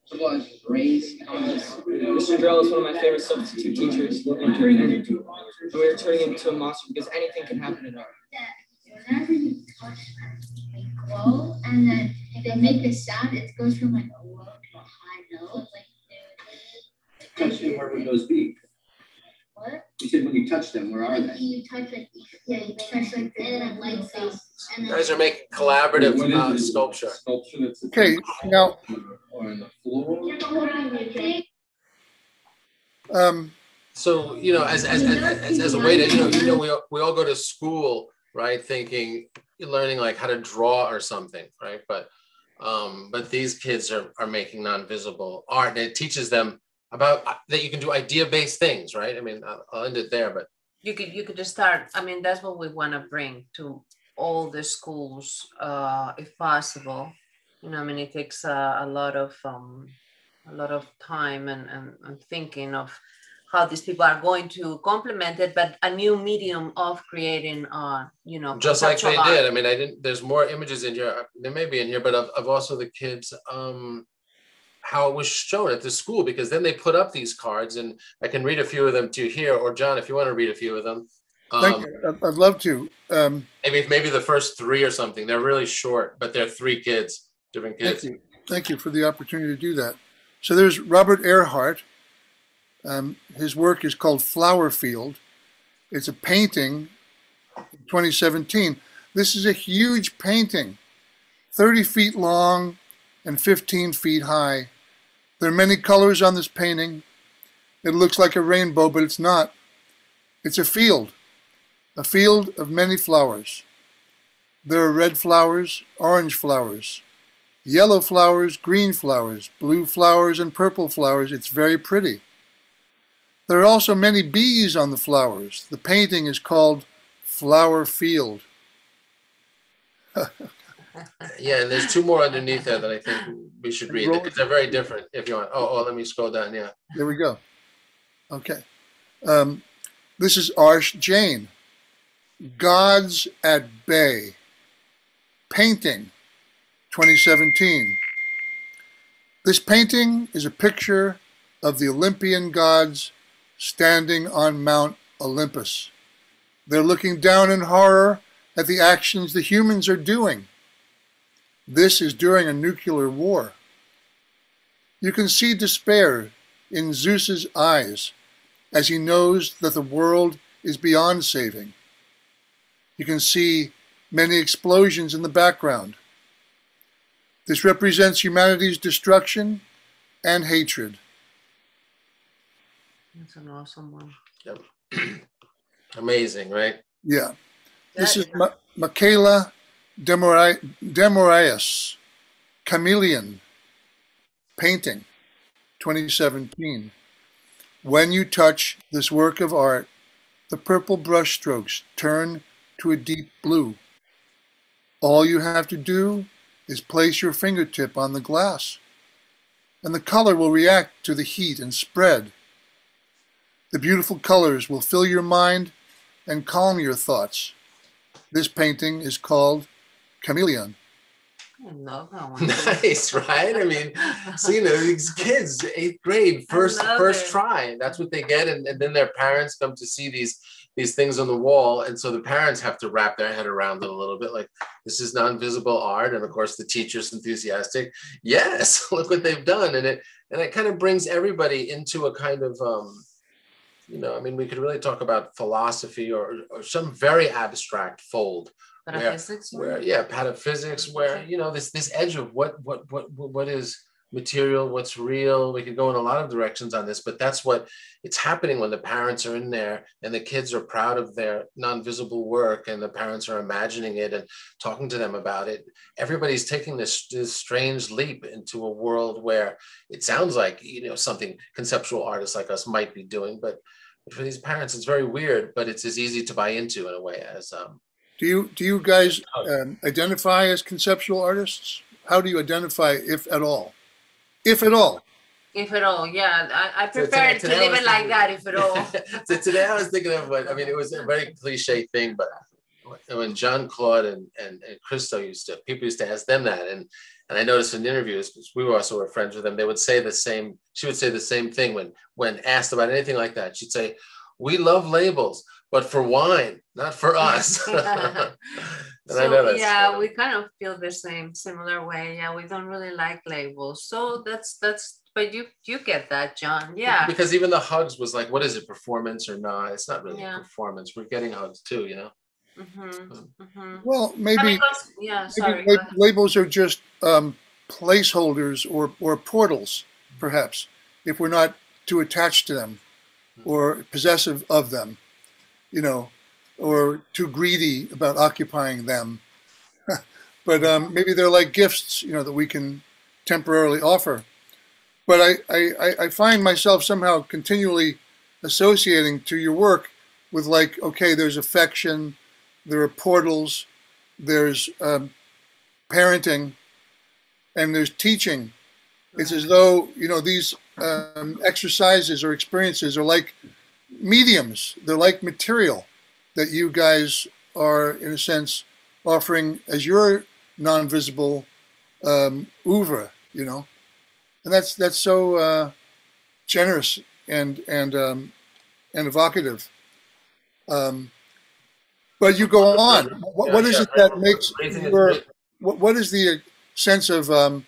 symbolize rays on this. Mr. Drell is one of my favorite substitute teachers. We were turning into a monster because anything can happen in art. Whenever you touch them, they glow, and then they make a sound. It goes from like a low to a high note. Touch them, where would those be? What? You said when you touch them, where are they? You touch like, yeah, you touch like, and then it lights up. You guys are making collaborative sculpture. Okay, now, Or on the floor? So, you know, as a way to, we all go to school, right, thinking, learning like how to draw or something, right? But these kids are making non-visible art, and it teaches them about that you can do idea-based things, right? I mean, I'll end it there, but you could just start. I mean, that's what we want to bring to all the schools, if possible. You know, I mean, it takes a lot of time and thinking of how these people are going to complement it, but a new medium of creating, you know, just like they art. did. I mean, there's more images in here. There may be in here, but of also the kids, how it was shown at the school, because then they put up these cards, and I can read a few of them to you here, or John, if you want to read a few of them. thank you. I'd love to. Maybe the first three or something. They're really short, but they're three kids, different kids. Thank you for the opportunity to do that. So there's Robert Earhart. His work is called Flower Field. It's a painting in 2017. This is a huge painting, 30 feet long and 15 feet high. There are many colors on this painting. It looks like a rainbow, but it's not. It's a field of many flowers. There are red flowers, orange flowers, yellow flowers, green flowers, blue flowers, and purple flowers. It's very pretty. There are also many bees on the flowers. The painting is called Flower Field. Yeah, and there's two more underneath there that I think we should read, because they're very different if you want. Oh, let me scroll down, yeah. There we go. Okay. This is Arsh Jain. Gods at Bay. Painting, 2017. This painting is a picture of the Olympian gods standing on Mount Olympus. They're looking down in horror at the actions the humans are doing. This is during a nuclear war. You can see despair in Zeus's eyes as he knows that the world is beyond saving. You can see many explosions in the background. This represents humanity's destruction and hatred. That's an awesome one. Yep. Amazing, right? Yeah. This is Michaela Demorias, Chameleon, painting, 2017. When you touch this work of art, the purple brushstrokes turn to a deep blue. All you have to do is place your fingertip on the glass, and the color will react to the heat and spread. The beautiful colors will fill your mind and calm your thoughts. This painting is called Chameleon. I love that one. Nice, right? I mean, so, you know, these kids, 8th grade, first try. That's what they get, and then their parents come to see these things on the wall, and so the parents have to wrap their head around it a little bit, like, this is non-visible art, and of course the teacher's enthusiastic. Yes, look what they've done, and it kind of brings everybody into a kind of you know, I mean, we could really talk about philosophy or some very abstract fold. Pataphysics? Where pataphysics, where, you know, this edge of what is material, what's real. We could go in a lot of directions on this, but that's what it's happening when the parents are in there and the kids are proud of their non-visible work and the parents are imagining it and talking to them about it. Everybody's taking this strange leap into a world where it sounds like, you know, something conceptual artists like us might be doing, but for these parents, it's very weird, but it's as easy to buy into in a way as Do you guys identify as conceptual artists? How do you identify, if at all? If at all. If at all, yeah. I prefer to leave it like that, if at all. So today I was thinking of it was a very cliche thing, but when John Claude and Christo people used to ask them that, and I noticed in interviews, because we also were friends with them, they would say the same. She would say the same thing when asked about anything like that. She'd say, "We love labels, but for wine, not for us." And so I know that's yeah, funny. we kind of feel the similar way. Yeah, we don't really like labels. So that's. But you get that, John. Yeah. Because even the hugs was like, what is it, performance or not? It's not really a performance. We're getting hugs too, you know. Well, maybe, sorry. maybe labels are just placeholders or portals, perhaps, if we're not too attached to them or possessive of them, you know, or too greedy about occupying them. But maybe they're like gifts, you know, that we can temporarily offer. But I find myself somehow continually associating to your work with, like, okay, there's affection, there are portals, there's parenting, and there's teaching. It's as though, you know, these exercises or experiences are like mediums. They're like material that you guys are, in a sense, offering as your non-visible oeuvre, you know. And that's so generous and evocative. But you go on. What is it that makes your, what is the sense of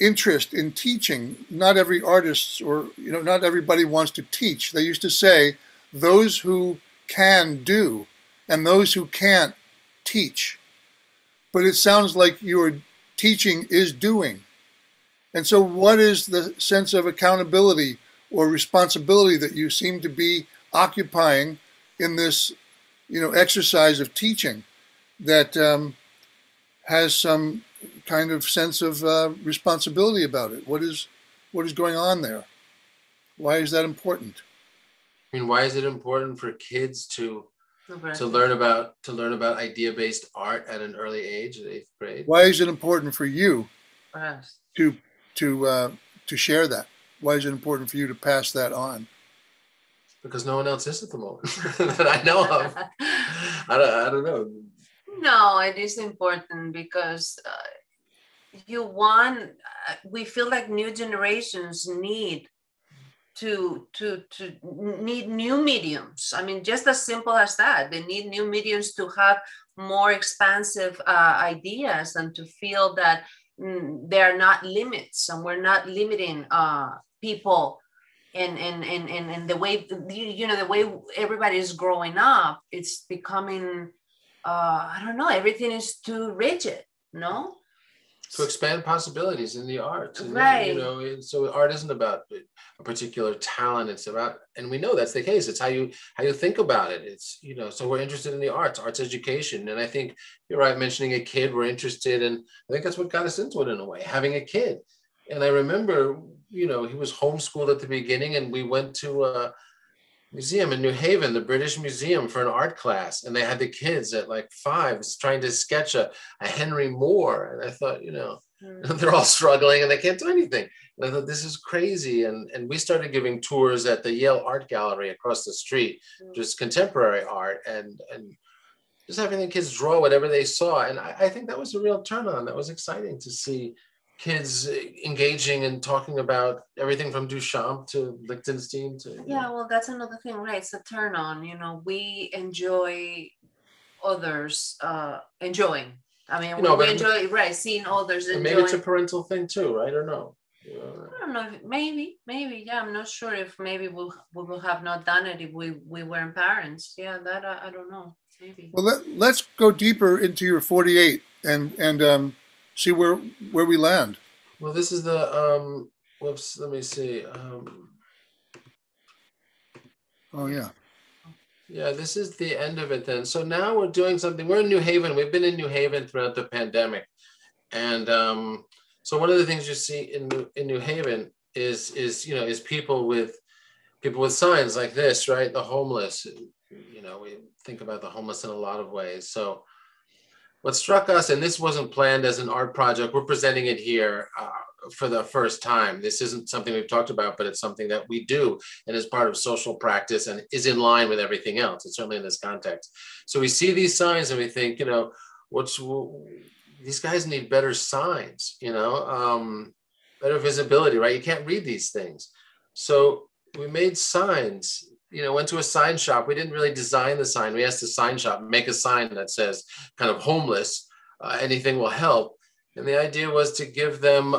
interest in teaching? Not every artist, or, you know, not everybody wants to teach. They used to say, those who can do, and those who can't teach. But it sounds like your teaching is doing. And so what is the sense of accountability or responsibility that you seem to be occupying in this, you know, exercise of teaching that has some kind of sense of responsibility about it? What is going on there? Why is that important? I mean, why is it important for kids to learn about idea-based art at an early age, at 8th grade? Why is it important for you to share that? Why is it important for you to pass that on? Because no one else is at the moment that I know of. I don't know. No, it is important because we feel like new generations need to need new mediums. I mean, just as simple as that. They need new mediums to have more expansive ideas and to feel that there are not limits, and we're not limiting people in the way, you know, the way everybody is growing up. It's becoming I don't know, everything is too rigid, no? To expand possibilities in the arts, and, right? You know, so art isn't about a particular talent. It's about, and we know that's the case. It's how you think about it. It's, you know, so we're interested in the arts education, and I think you're right mentioning a kid. We're interested in. I think that's what got us into it in a way, having a kid. And I remember, you know, he was homeschooled at the beginning, and we went to a museum in New Haven, the British Museum, for an art class, and they had the kids at like 5 trying to sketch a Henry Moore, and I thought, you know, they're all struggling and they can't do anything. And I thought, this is crazy. And we started giving tours at the Yale Art Gallery across the street, just contemporary art, and just having the kids draw whatever they saw. And I think that was a real turn on. That was exciting to see kids engaging and talking about everything from Duchamp to Lichtenstein to... Yeah, well, that's another thing, right? It's a turn on, you know, we enjoy others enjoying. I mean, we enjoy, right, seeing others enjoying. Maybe it's a parental thing too, right? Or no? I don't know, maybe, yeah, I'm not sure if maybe we will have not done it if we weren't parents. Yeah, that I don't know, maybe. Well, let's go deeper into your 48 and see where we land. Well, this is the, whoops, let me see. Oh, yeah. Yeah, this is the end of it then. So now we're doing something. We're in New Haven. We've been in New Haven throughout the pandemic. And so one of the things you see in New Haven is you know, people with signs like this, right? The homeless. You know, we think about the homeless in a lot of ways. So what struck us, and this wasn't planned as an art project, we're presenting it here. for the first time. This isn't something we've talked about, but it's something that we do and is part of social practice and is in line with everything else. It's certainly in this context. So we see these signs and we think, you know, these guys need better signs, you know, better visibility, right? You can't read these things. So we made signs, you know, went to a sign shop. We didn't really design the sign. We asked the sign shop, make a sign that says kind of homeless, anything will help. And the idea was to give them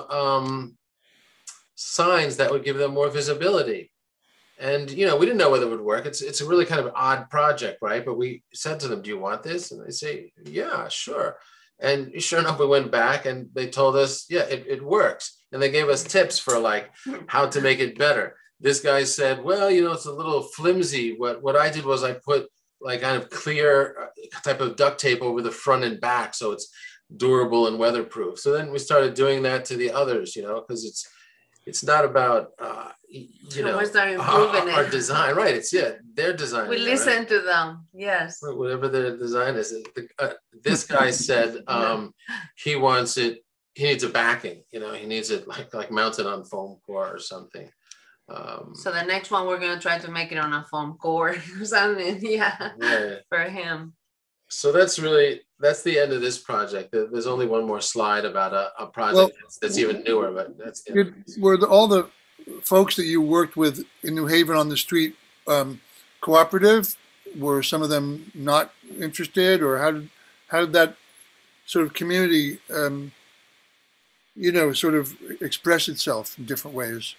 signs that would give them more visibility. And, you know, we didn't know whether it would work. It's a really kind of odd project, right? But we said to them, do you want this? And they say, yeah, sure. And sure enough, we went back and they told us, yeah, it works. And they gave us tips for like how to make it better. This guy said, well, you know, it's a little flimsy. What I did was I put like kind of clear type of duct tape over the front and back so it's durable and weatherproof. So then we started doing that to the others, you know, because it's not about, you know, our design, right? It's, yeah, their design. We listen to them, yes. Whatever their design is. This guy said he wants it, he needs a backing, you know, he needs it like mounted on foam core or something. So the next one, we're going to try to make it on a foam core or something, yeah, for him. So that's the end of this project. There's only one more slide about a project that's even newer, but that's it. Were all the folks that you worked with in New Haven on the street cooperative? Were some of them not interested, or how did that sort of community, you know, sort of express itself in different ways?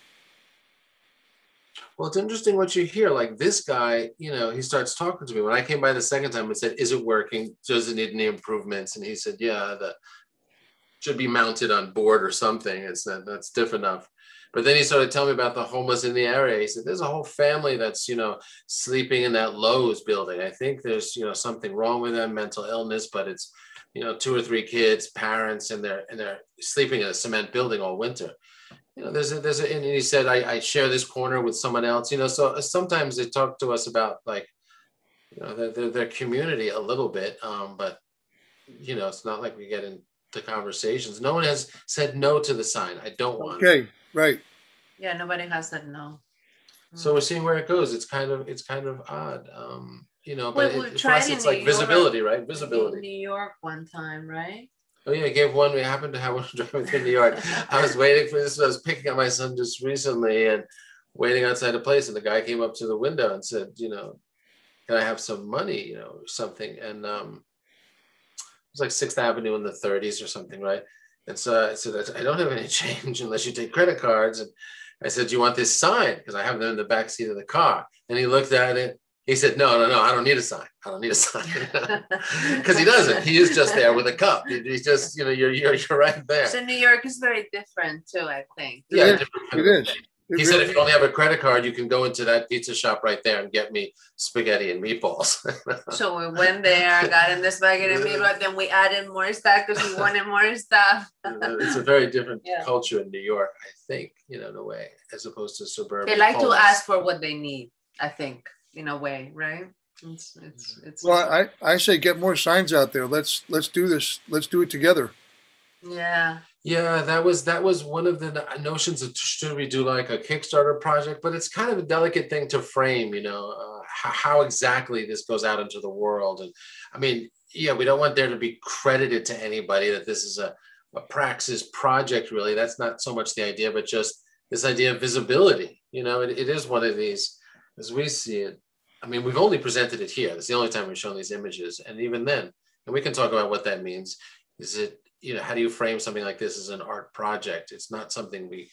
Well, it's interesting what you hear. Like this guy, you know, he starts talking to me. When I came by the second time and said, is it working? Does it need any improvements? And he said, yeah, that should be mounted on board or something. That's stiff enough. But then he started telling me about the homeless in the area. He said, there's a whole family that's, you know, sleeping in that Lowe's building. I think there's, you know, something wrong with them, mental illness, but it's, you know, 2 or 3 kids, parents, and they're sleeping in a cement building all winter. You know, and he said, I share this corner with someone else, you know, so sometimes they talk to us about like, you know, their community a little bit, but, you know, it's not like we get into conversations. No one has said no to the sign. I don't want it. Okay, right. Yeah, nobody has said no. So we're seeing where it goes. It's kind of odd, you know, but for us, it's like visibility, right? Visibility. In New York one time, right? Oh yeah, I gave one. We happened to have one driving through New York. I was waiting for this. I was picking up my son just recently and waiting outside a place, and the guy came up to the window and said, you know, can I have some money, you know, or something? And it was like 6th Avenue in the 30s or something, right? And so I said, I don't have any change unless you take credit cards. And I said, do you want this sign? Because I have them in the back seat of the car. And he looked at it. He said, no, I don't need a sign. I don't need a sign. Because he doesn't. He is just there with a cup. He's just, you know, you're right there. So New York is very different too, I think. Yeah, it is. He said, if you only have a credit card, you can go into that pizza shop right there and get me spaghetti and meatballs. So we went there, got in the spaghetti and meatballs, then we added more stuff because we wanted more stuff. It's a very different culture in New York, I think, you know, in a way, as opposed to suburban. They like to ask for what they need, I think. In a way, right? It's well, I say get more signs out there. Let's do this. Let's do it together. Yeah. Yeah, that was one of the notions of should we do like a Kickstarter project, but it's kind of a delicate thing to frame, you know, how exactly this goes out into the world. And I mean, yeah, we don't want there to be credited to anybody that this is a Praxis project, really. That's not so much the idea, but just this idea of visibility. You know, it is one of these, as we see it. I mean, we've only presented it here. It's the only time we've shown these images. And even then, and we can talk about what that means. Is it, you know, how do you frame something like this as an art project? It's not something we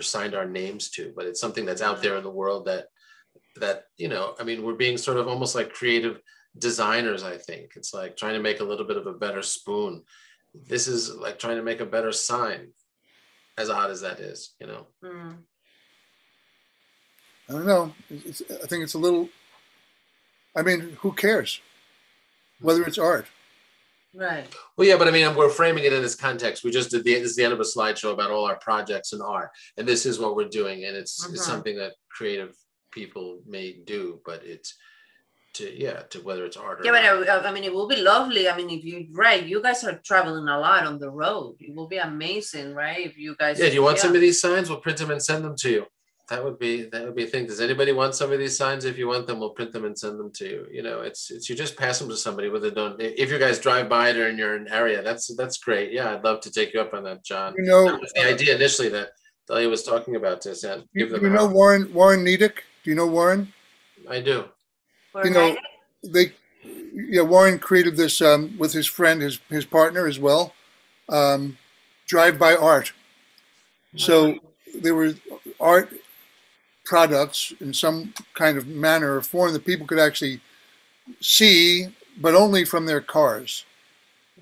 signed our names to, but it's something that's out there in the world that, you know, I mean, we're being sort of almost like creative designers, I think. It's like trying to make a little bit of a better spoon. This is like trying to make a better sign, as odd as that is, you know. I don't know. I think it's a little, I mean, who cares whether it's art? Right. Well, yeah, but I mean, we're framing it in this context. We just did this is the end of a slideshow about all our projects and art, and this is what we're doing, and it's something that creative people may do, but it's to whether it's art or Yeah, not. but I mean, it will be lovely. I mean, if you guys are traveling a lot on the road. It will be amazing, right? If you guys. Yeah, do you want some of these signs? We'll print them and send them to you. That would be a thing. Does anybody want some of these signs? If you want them, we'll print them and send them to you. You know, it's you just pass them to somebody with a don't. If you guys drive by it or in your area, that's great. Yeah, I'd love to take you up on that, John. You know, that was the idea initially that Delia was talking about this, and give them. You know Warren Nedick? Do you know Warren? I do. You know, Warren created this with his friend, his partner as well. Drive by art. So there were art products in some kind of manner or form that people could actually see, but only from their cars.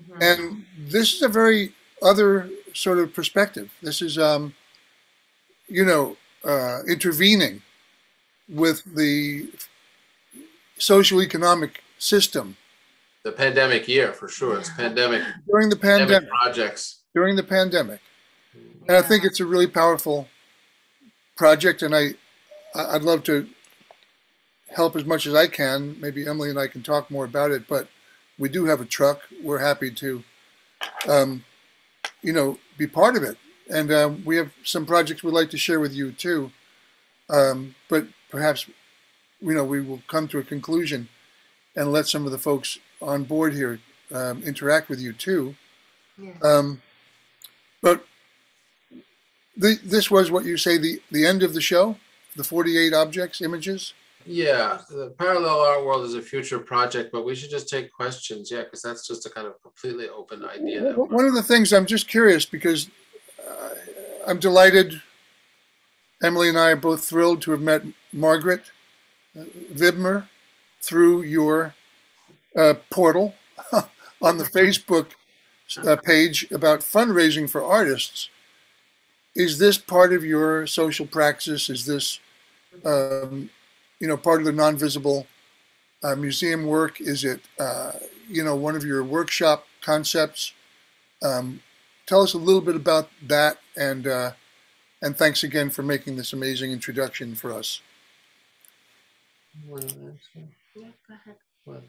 Mm-hmm. And this is a very other sort of perspective. This is, intervening with the socioeconomic system. The pandemic year, for sure. It's pandemic. During the pandemic. Projects. During the pandemic. And I think it's a really powerful project, and I'd love to help as much as I can. Maybe Emily and I can talk more about it, but we do have a truck. We're happy to, be part of it. And we have some projects we'd like to share with you too. But perhaps, we will come to a conclusion and let some of the folks on board here interact with you too. Yeah. But this was what you say, the end of the show, the 48 objects, images? Yeah, the Parallel Art World is a future project, but we should just take questions, yeah, because that's just a kind of completely open idea. One of the things, I'm just curious, because I'm delighted, Emily and I are both thrilled to have met Margaret Vidmer through your portal on the Facebook page about fundraising for artists. Is this part of your social praxis? Is this, part of the non-visible museum work? Is it, one of your workshop concepts? Tell us a little bit about that, and thanks again for making this amazing introduction for us. Yeah, go ahead. What?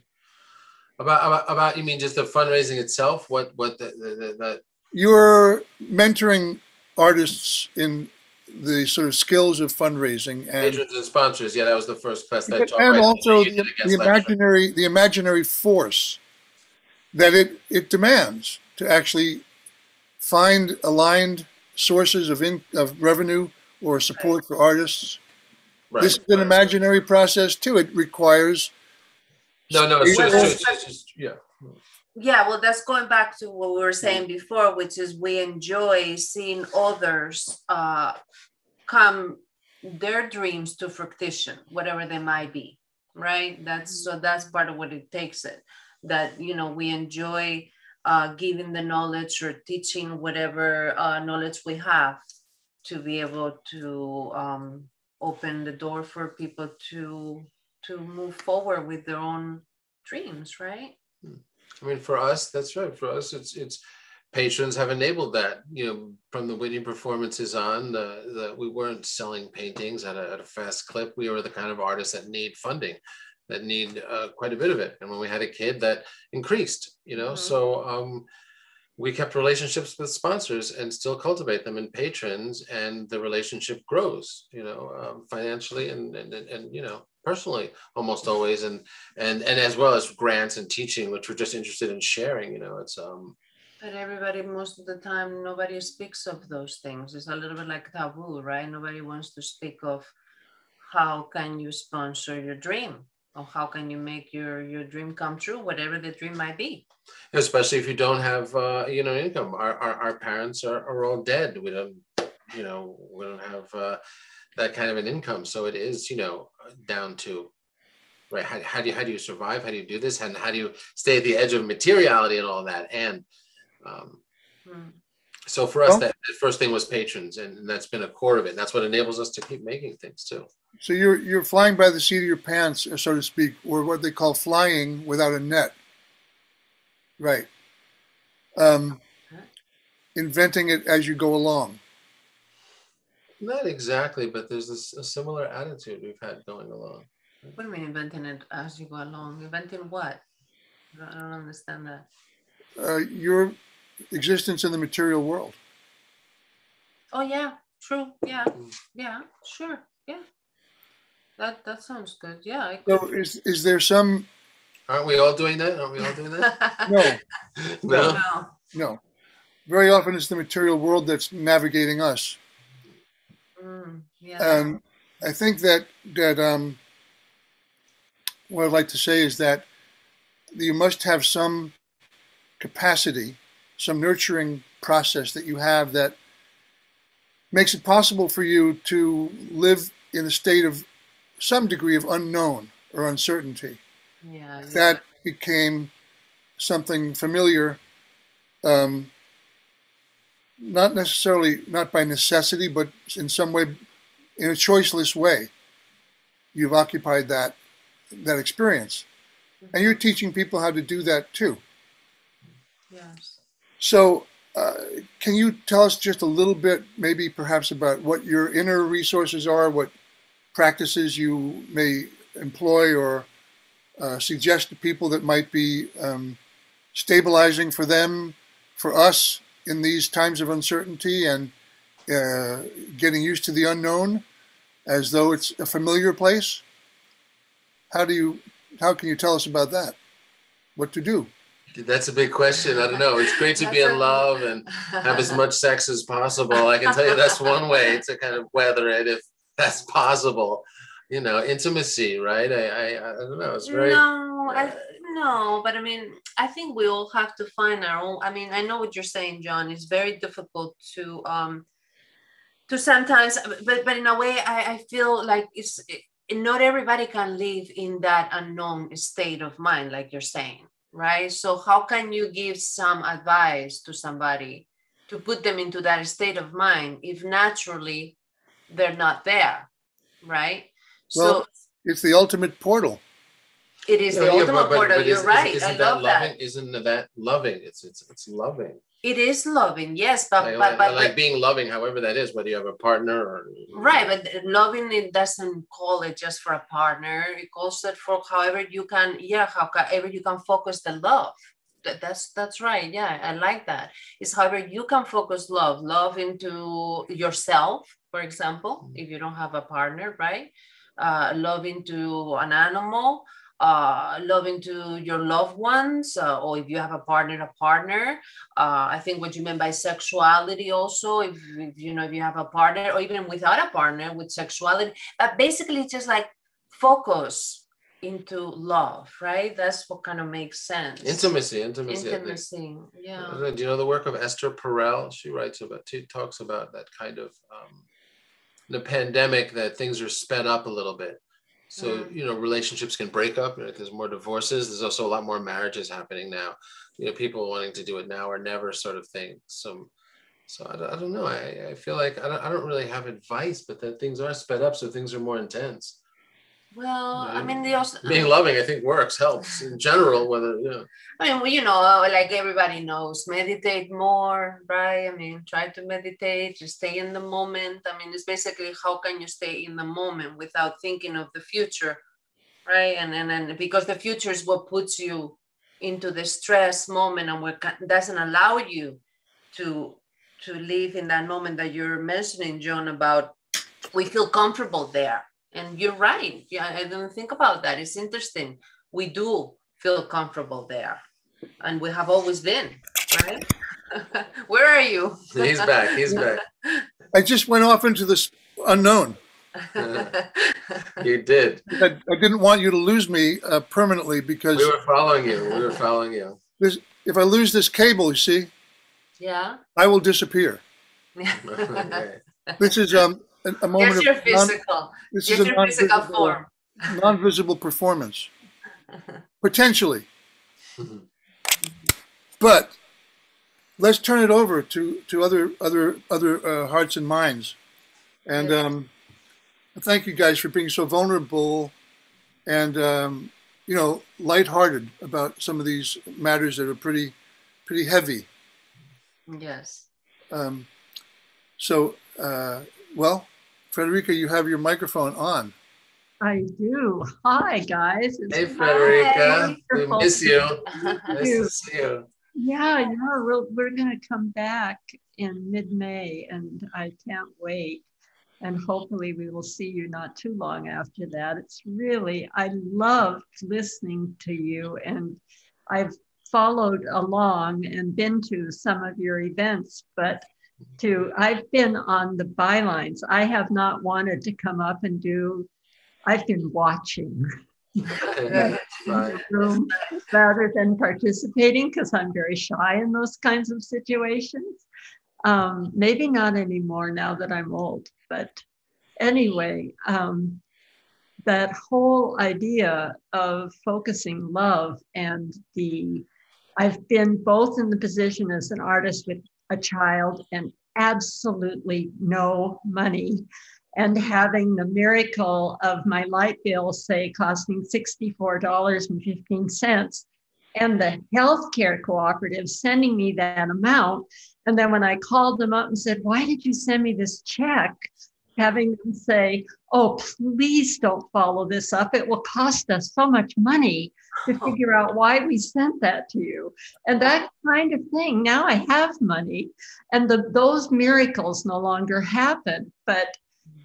About you mean just the fundraising itself? What the You're mentoring artists in the sort of skills of fundraising and patrons and sponsors. Yeah, that was the first class that taught. And also the imaginary force that it demands to actually find aligned sources of revenue or support for artists. Right. This is an imaginary process too. It requires it's just yeah. Yeah, well, that's going back to what we were saying before, which is we enjoy seeing others come their dreams to fruition, whatever they might be, right? That's part of what it takes it. That, we enjoy giving the knowledge or teaching whatever knowledge we have to be able to open the door for people to move forward with their own dreams, right? I mean, for us, that's right. For us, it's patrons have enabled that. From the Whitney performances on, we weren't selling paintings at a fast clip. We were the kind of artists that need funding, that need quite a bit of it. And when we had a kid, that increased. Mm-hmm. So we kept relationships with sponsors and still cultivate them and patrons, and the relationship grows. Financially and personally, almost always, and as well as grants and teaching, which we're just interested in sharing. It's But everybody, most of the time, nobody speaks of those things. It's a little bit like taboo, right? Nobody wants to speak of how can you sponsor your dream, or how can you make your dream come true, whatever the dream might be. Especially if you don't have income. Our parents are all dead. We don't have that kind of an income. So it is, down to, right, how do you survive? How do you do this? And how do you stay at the edge of materiality and all that? And so for us, that the first thing was patrons, and that's been a core of it. And that's what enables us to keep making things too. So you're flying by the seat of your pants, so to speak, or what they call flying without a net. Right. Inventing it as you go along. Not exactly, but there's a similar attitude we've had going along. What do you mean inventing it as you go along? Inventing what? I don't understand that. Your existence in the material world. Oh yeah, true. Yeah, yeah, sure. Yeah, that sounds good. Yeah. I So could. is there some? Aren't we all doing that? Aren't we all doing that? No, No. No. no. Very often it's the material world that's navigating us. Yeah. I think that what I'd like to say is that you must have some capacity, some nurturing process that you have that makes it possible for you to live in a state of some degree of unknown or uncertainty. Yeah. That became something familiar, not necessarily, not by necessity, but in some way, in a choiceless way. You've occupied that experience. And you're teaching people how to do that too. Yes. So can you tell us just a little bit, maybe perhaps about what your inner resources are, what practices you may employ or suggest to people that might be stabilizing for them, for us in these times of uncertainty and getting used to the unknown as though it's a familiar place? How can you tell us about that? What to do? That's a big question. I don't know. It's great to be in love and have as much sex as possible. I can tell you that's one way to kind of weather it, if that's possible. You know, intimacy, right? I don't know. It's very No, but I mean, I think we all have to find our own. I mean, I know what you're saying, John. It's very difficult to sometimes, but in a way, I feel like not everybody can live in that unknown state of mind, like you're saying, right? So how can you give some advice to somebody to put them into that state of mind if naturally they're not there, right? Well, so it's the ultimate portal. it is the ultimate portal. You're right. Isn't I love that. Isn't that loving? It's loving. It is loving, yes, but like being loving, however that is, whether you have a partner or right. But loving, it doesn't call it just for a partner. It calls it for however you can, however you can focus the love. That's right. Yeah, I like that. It's however you can focus love into yourself, for example, if you don't have a partner, right? Love into an animal. Love into your loved ones, or if you have a partner. I think what you meant by sexuality also, if you know, if you have a partner, or even without a partner with sexuality, but basically just like focus into love, right? That's what kind of makes sense. Intimacy. Yeah. Do you know the work of Esther Perel? She talks about that kind of the pandemic, that things are sped up a little bit. So, you know, relationships can break up. You know, there's more divorces. There's also a lot more marriages happening now. You know, people wanting to do it now or never sort of thing. So I don't know. I feel like I don't really have advice, but that things are sped up, so things are more intense. Well, I mean, being loving, I think, helps in general. Whether I mean, well, you know, like everybody knows, meditate more, right? I mean, try to meditate, just stay in the moment. I mean, it's basically how can you stay in the moment without thinking of the future, right? And because the future is what puts you into the stress moment and what doesn't allow you to live in that moment that you're mentioning, John, about we feel comfortable there. And you're right. Yeah, I didn't think about that. It's interesting. We do feel comfortable there. And we have always been, right? Where are you? He's back. I just went off into this unknown. You did. I didn't want you to lose me permanently because... We were following you. If I lose this cable, you see? Yeah. I will disappear. This is... a moment of physical. This is a physical form. Non-visible performance, potentially. But let's turn it over to other hearts and minds. And thank you guys for being so vulnerable and you know, lighthearted about some of these matters that are pretty heavy. Yes. Well, Frederica, you have your microphone on. I do. Hi, guys. Hey, Frederica. We wonderful. miss you. Miss Nice you. to see you. Yeah, we're going to come back in mid-May, and I can't wait. And hopefully we will see you not too long after that. It's really, I loved listening to you, and I've followed along and been to some of your events, but I've been on the bylines. I have not wanted to come up and I've been watching the room rather than participating, because I'm very shy in those kinds of situations. Maybe not anymore now that I'm old, but anyway, that whole idea of focusing love and I've been both in the position as an artist with a child and absolutely no money, and having the miracle of my light bill, say, costing $64.15, and the healthcare cooperative sending me that amount. And then when I called them up and said, why did you send me this check? Having them say, oh, please don't follow this up. It will cost us so much money to figure out why we sent that to you. And that kind of thing. Now I have money, and those miracles no longer happen. But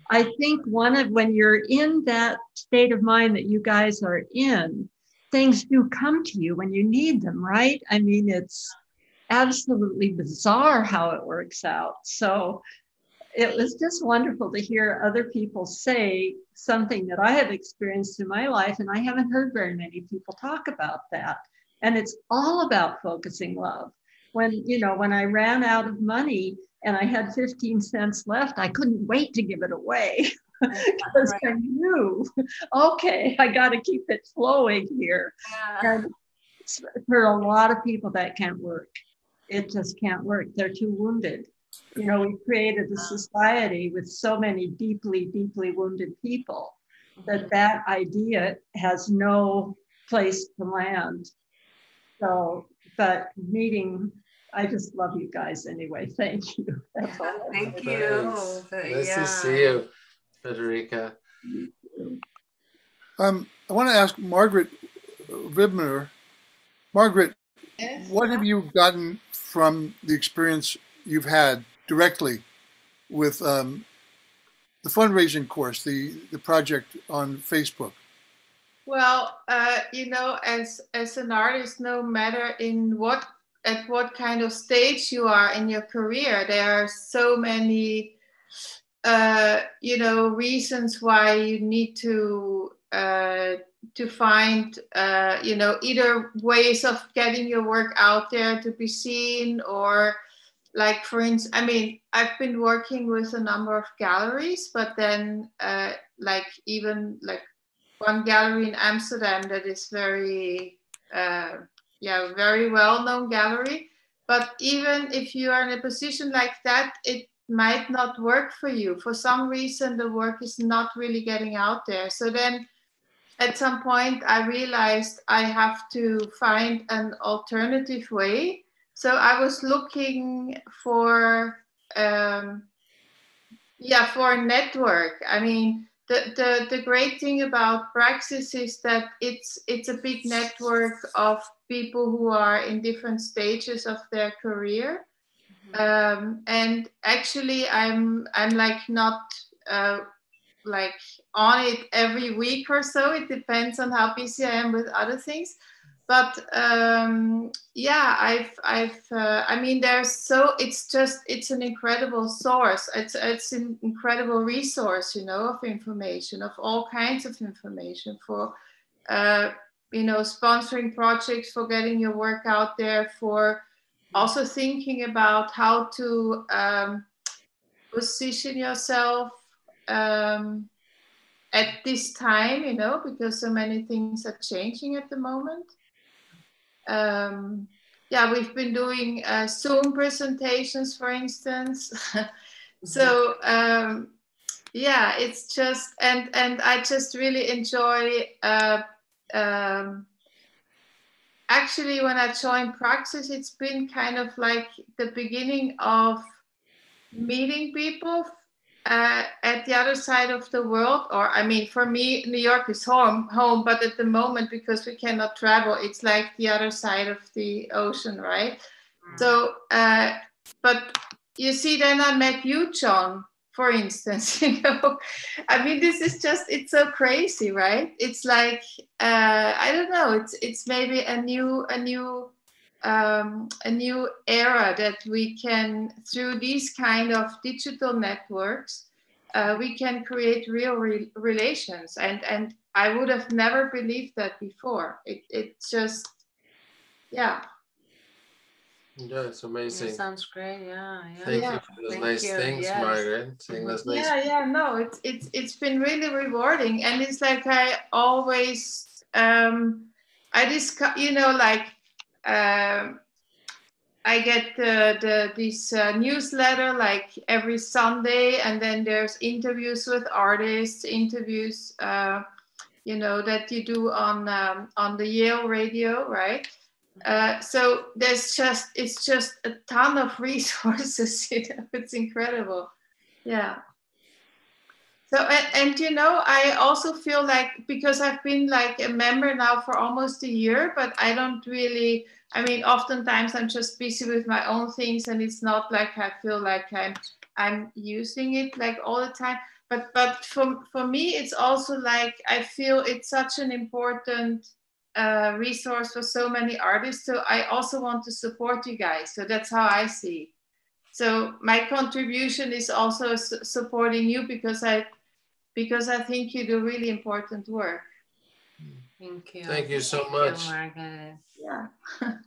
I think when you're in that state of mind that you guys are in, things do come to you when you need them, right? I mean, it's absolutely bizarre how it works out. So it was just wonderful to hear other people say something that I have experienced in my life, and I haven't heard very many people talk about that. And it's all about focusing love. When I ran out of money and I had 15 cents left, I couldn't wait to give it away because I knew, okay, I got to keep it flowing here. And for a lot of people, that can't work. It just can't work. They're too wounded. We created a society with so many deeply, deeply wounded people that idea has no place to land. So, but I just love you guys anyway. Thank you. That's all. Thank you. Nice to see you, Frederica. I want to ask Margaret Ribner. Margaret, what have you gotten from the experience you've had directly with the fundraising course, the project on Facebook? Well, as an artist, no matter at what kind of stage you are in your career, there are so many, reasons why you need to find, either ways of getting your work out there to be seen, or like, for instance, I've been working with a number of galleries, but then one gallery in Amsterdam that is very, very well-known gallery. But even if you are in a position like that, it might not work for you. For some reason, the work is not really getting out there. So then at some point, I realized I have to find an alternative way. So I was looking for a network. The great thing about Praxis is that it's a big network of people who are in different stages of their career. And actually, I'm not on it every week or so. It depends on how busy I am with other things. But it's an incredible source. It's an incredible resource, of information, of all kinds of information for, sponsoring projects, for getting your work out there, for also thinking about how to position yourself at this time, because so many things are changing at the moment. We've been doing Zoom presentations, for instance. So it's just, and I just really enjoy, actually, when I joined Praxis, it's been kind of like the beginning of meeting people at the other side of the world, or I mean, for me, New York is home, but at the moment, because we cannot travel, it's like the other side of the ocean, right? So, but you see, then I met you, John, for instance, you know, I mean, this is just, it's so crazy, right? It's like, I don't know, it's maybe a new era that we can, through these kind of digital networks, we can create real relations. And I would have never believed that before. It's just, yeah. Yeah, it's amazing. That sounds great. Yeah. Thank you for those nice things, yes. Margaret. Saying those nice. No, it's been really rewarding, and it's like I always I discuss, you know, like I get this newsletter like every Sunday, and then there's interviews with artists, interviews you know, that you do on the Yale radio, right? So it's just a ton of resources, you know, it's incredible. Yeah. So, and you know, I also feel like, because I've been like a member now for almost a year, but I don't really, I mean, oftentimes I'm just busy with my own things, and it's not like I feel like I'm using it like all the time. But for me, it's also like, I feel it's such an important resource for so many artists. So I also want to support you guys. So that's how I see it. So my contribution is also supporting you, because I think you do really important work. Thank you. Thank you so much. Margaret. Yeah.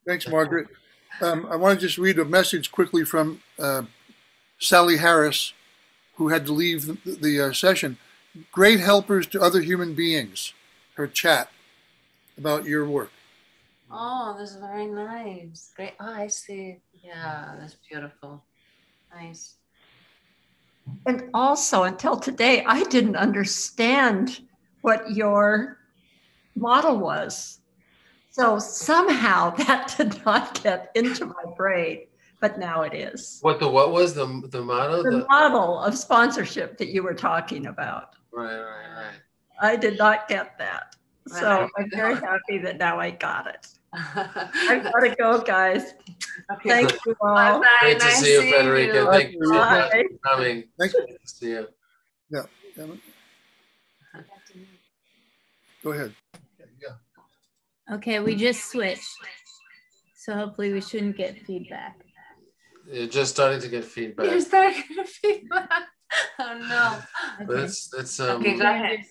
Thanks, Margaret. I want to just read a message quickly from Sally Harris, who had to leave the session. Great helpers to other human beings. Her chat about your work. Oh, that's very nice. Great. Oh, I see. Yeah, that's beautiful. Nice. And also, until today, I didn't understand what your model was. So somehow that did not get into my brain, but now it is. What was the model? The model of sponsorship that you were talking about. Right. I did not get that. So Right. I'm very happy that now I got it. I've got to go, guys. Okay. Thank you all. Bye. Great to Nice see you, seeing Federica. you. Thank you so much Bye. for coming. Thank you. Good to see you. Yeah. Go ahead. Okay, we just switched. So hopefully we shouldn't get feedback. You're just starting to get feedback. You're starting to feedback. Oh no. But that's Okay, go ahead.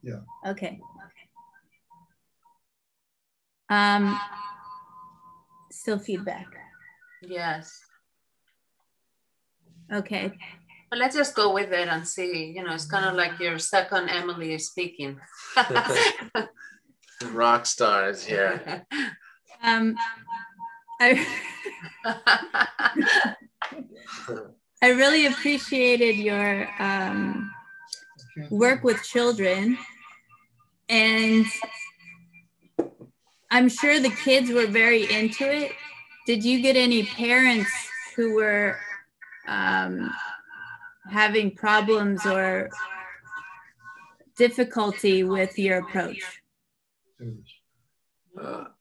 Yeah. Okay. Still feedback. Yes. Okay. But let's just go with it and see. You know, it's kind of like your second Emily is speaking. rock stars here. I really appreciated your work with children, and I'm sure the kids were very into it. Did you get any parents who were having problems or difficulty with your approach?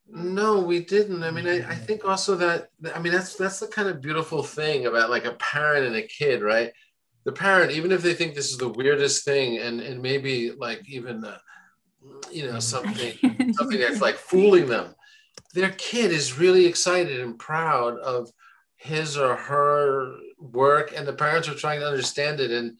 No, we didn't. I mean, I think also that, I mean, that's the kind of beautiful thing about like a parent and a kid, right? The parent, even if they think this is the weirdest thing, and maybe like even, you know, something that's like fooling them, their kid is really excited and proud of his or her work, and the parents are trying to understand it. And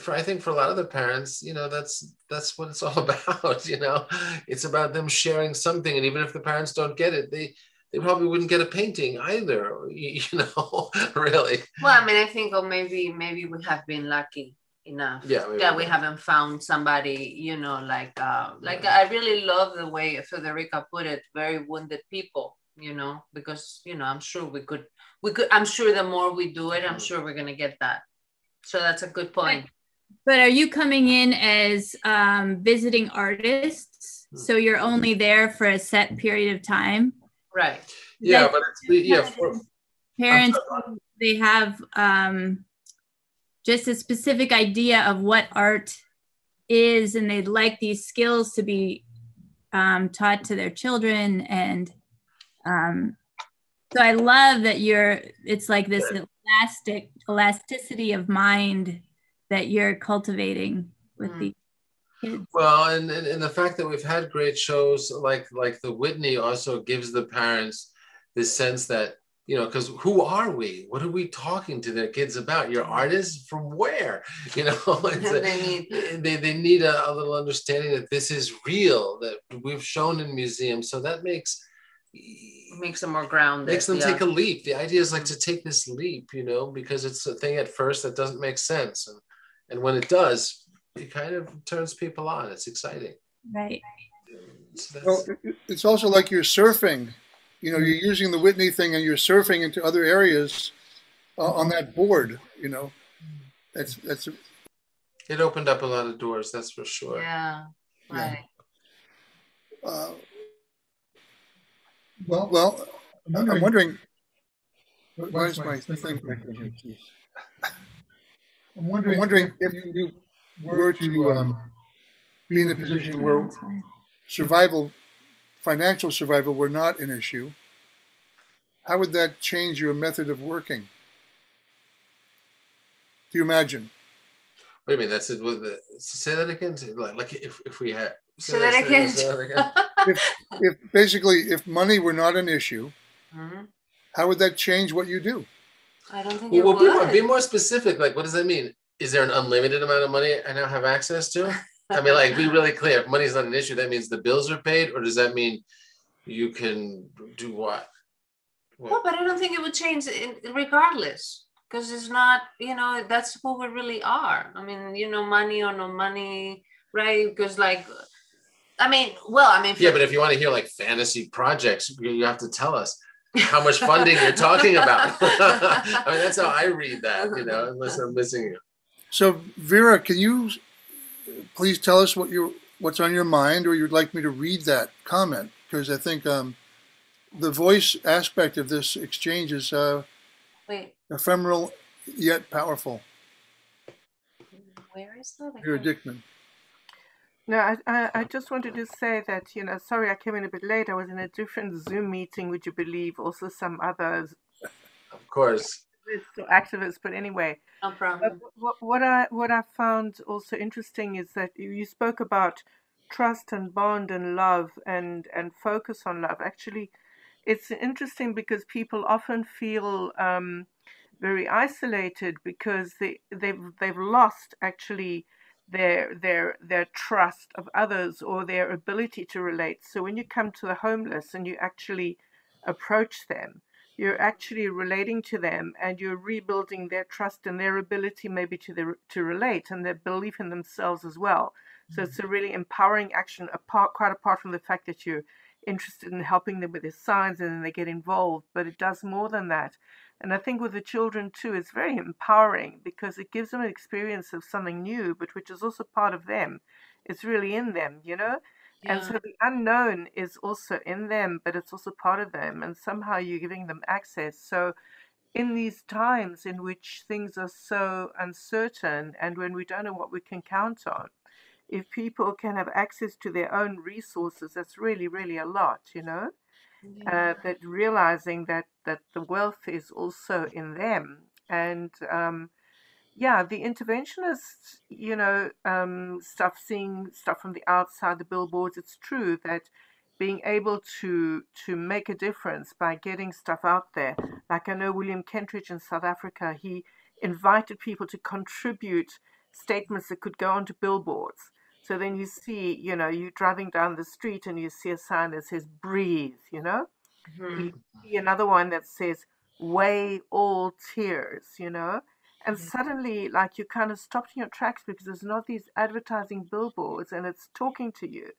I think for a lot of the parents, you know, that's what it's all about. You know, it's about them sharing something, and even if the parents don't get it, they probably wouldn't get a painting either. You know, really. Well, I mean, I think, or maybe we have been lucky enough. Yeah, we haven't found somebody, you know, like I really love the way Federica put it. Very wounded people, you know, because you know, I'm sure we could. I'm sure the more we do it, I'm sure we're gonna get that. So that's a good point. But are you coming in as visiting artists? So you're only there for a set period of time? Right. Yeah, but it's, yeah, parents, they have just a specific idea of what art is, and they'd like these skills to be taught to their children. And so I love that it's like this elasticity of mind that you're cultivating with these kids. Well, and the fact that we've had great shows like the Whitney also gives the parents this sense that, you know, because who are we? What are we talking to their kids about? You're artists from where? You know, they need a little understanding that this is real, that we've shown in museums. So that makes them more grounded. Makes them take a leap. The idea is like to take this leap, you know, because it's a thing at first that doesn't make sense. And when it does, it kind of turns people on. It's exciting. Right. So well, it's also like you're surfing. You know, you're using the Whitney thing and you're surfing into other areas on that board, you know. It opened up a lot of doors, that's for sure. Yeah, right. Well, I'm wondering, why is my thing back here? I'm wondering if you were to be in a position where financial survival were not an issue, how would that change your method of working? Do you imagine? What do you mean? That's it. Say that again. Like if we had. Say that again. if money were not an issue, how would that change what you do? I don't think it would. Be more specific. Like, what does that mean? Is there an unlimited amount of money I now have access to? I mean, like, be really clear. If money's not an issue, that means the bills are paid, or does that mean you can do what? Well, but I don't think it would change regardless, because it's not, you know, that's who we really are. I mean, you know, money or no money, right? Because like, yeah, but if you want to hear like fantasy projects, you have to tell us how much funding you're talking about. I mean, that's how I read that, you know, unless I'm missing you. So, Vera, can you please tell us what's on your mind, or you'd like me to read that comment? Because I think the voice aspect of this exchange is ephemeral yet powerful. Where is that? Vera Dickman. No, I just wanted to say that, you know, sorry I came in a bit late. I was in a different Zoom meeting, would you believe, also some others. Of course. Activists, but anyway. No problem. What I found also interesting is that you spoke about trust and bond and love and focus on love. Actually, it's interesting because people often feel very isolated because they've lost actually their trust of others or their ability to relate. So when you come to the homeless and you actually approach them, you're actually relating to them and you're rebuilding their trust and their ability maybe to relate and their belief in themselves as well. So it's a really empowering action, quite apart from the fact that you're interested in helping them with their signs and then they get involved, but it does more than that. And I think with the children too, it's very empowering because it gives them an experience of something new, but which is also part of them. It's really in them, you know? Yeah. And so the unknown is also in them, but it's also part of them. And somehow you're giving them access. So in these times in which things are so uncertain and when we don't know what we can count on, if people can have access to their own resources, that's really, really a lot, you know? Yeah. That realizing that the wealth is also in them. And the interventionists, you know, seeing stuff from the outside, the billboards, it's true that being able to make a difference by getting stuff out there. Like I know William Kentridge in South Africa, he invited people to contribute statements that could go onto billboards. So then you see, you know, you're driving down the street and you see a sign that says breathe, you know. You see another one that says weigh all tears, you know. And suddenly, like, you kind of stopped in your tracks because there's not these advertising billboards and it's talking to you.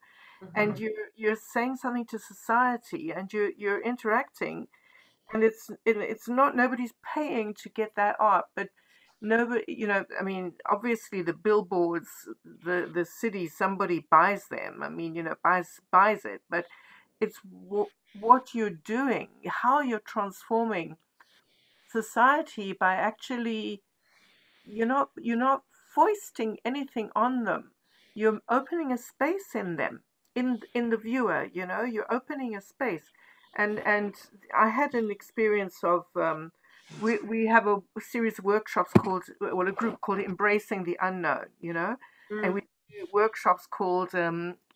And you're saying something to society and you're interacting. And it's not, nobody's paying to get that art, but nobody, you know, I mean, obviously the billboards, the city, somebody buys them. I mean, you know, buys it, but it's what you're doing, how you're transforming society by actually you're not foisting anything on them. You're opening a space in them, in the viewer. You're opening a space, and I had an experience of we have a series of workshops called, well, a group called Embracing the Unknown, and we do workshops called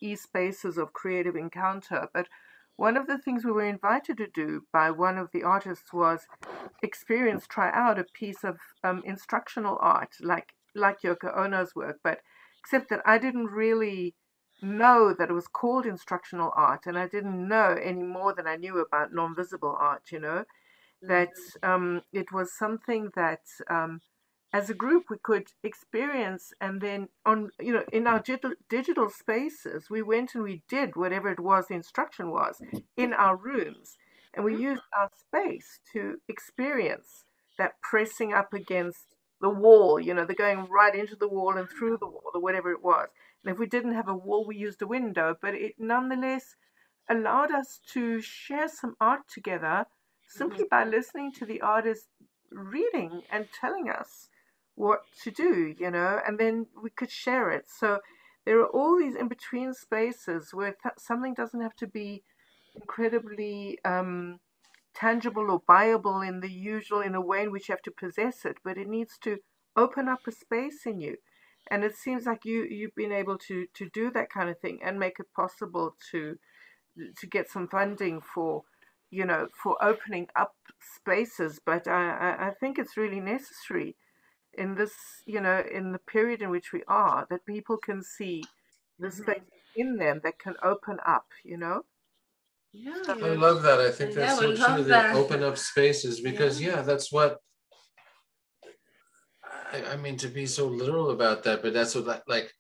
e-spaces of creative encounter. But one of the things we were invited to do by one of the artists was try out a piece of instructional art, like Yoko Ono's work, but except that I didn't really know that it was called instructional art, and I didn't know any more than I knew about non-visible art, that it was something that as a group we could experience, and then in our digital spaces we went and we did whatever it was the instruction was in our rooms, and we used our space to experience that pressing up against the wall, the going right into the wall and through the wall or whatever it was. And if we didn't have a wall, we used a window, but it nonetheless allowed us to share some art together simply by listening to the artist reading and telling us what to do, and then we could share it. So there are all these in-between spaces where something doesn't have to be incredibly tangible or buyable in a way in which you have to possess it, but it needs to open up a space in you. And it seems like you've been able to do that kind of thing and make it possible to get some funding for opening up spaces. But I think it's really necessary in this, in the period in which we are, that people can see the space in them that can open up, Yeah, I love that. I think that's so true. The open up spaces, because that's what I mean, to be so literal about that, but that's what like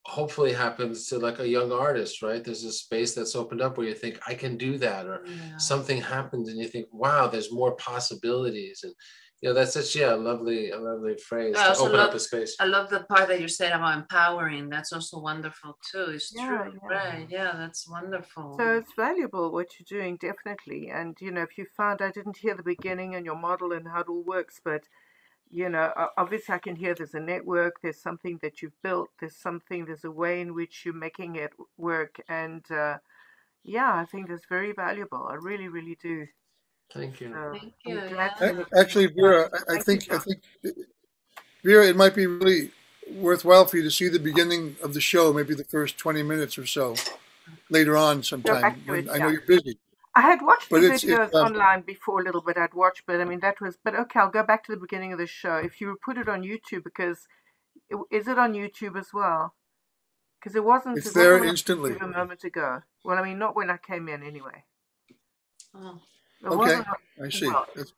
hopefully happens to like a young artist, right? There's a space that's opened up where you think I can do that, or something happens and you think, wow, there's more possibilities. And that's such a lovely phrase, to open up a space. I love the part that you said about empowering. That's also wonderful too. It's true, right? Yeah, that's wonderful. So it's valuable what you're doing, definitely. And if you found, I didn't hear the beginning and your model and how it all works, but obviously I can hear there's a network, there's something that you've built, there's a way in which you're making it work, and I think that's very valuable. I really, really do. Thank you. Thank you. Actually, Vera, I think Vera, it might be really worthwhile for you to see the beginning of the show, maybe the first 20 minutes or so, later on sometime. I know you're busy. I had watched the videos online before a little bit. I'd watched, but I mean but okay, I'll go back to the beginning of the show. If you put it on YouTube, because is it on YouTube as well? Because it wasn't. It's there instantly. A moment ago. Well, I mean, not when I came in anyway. Oh. Okay, I see. That's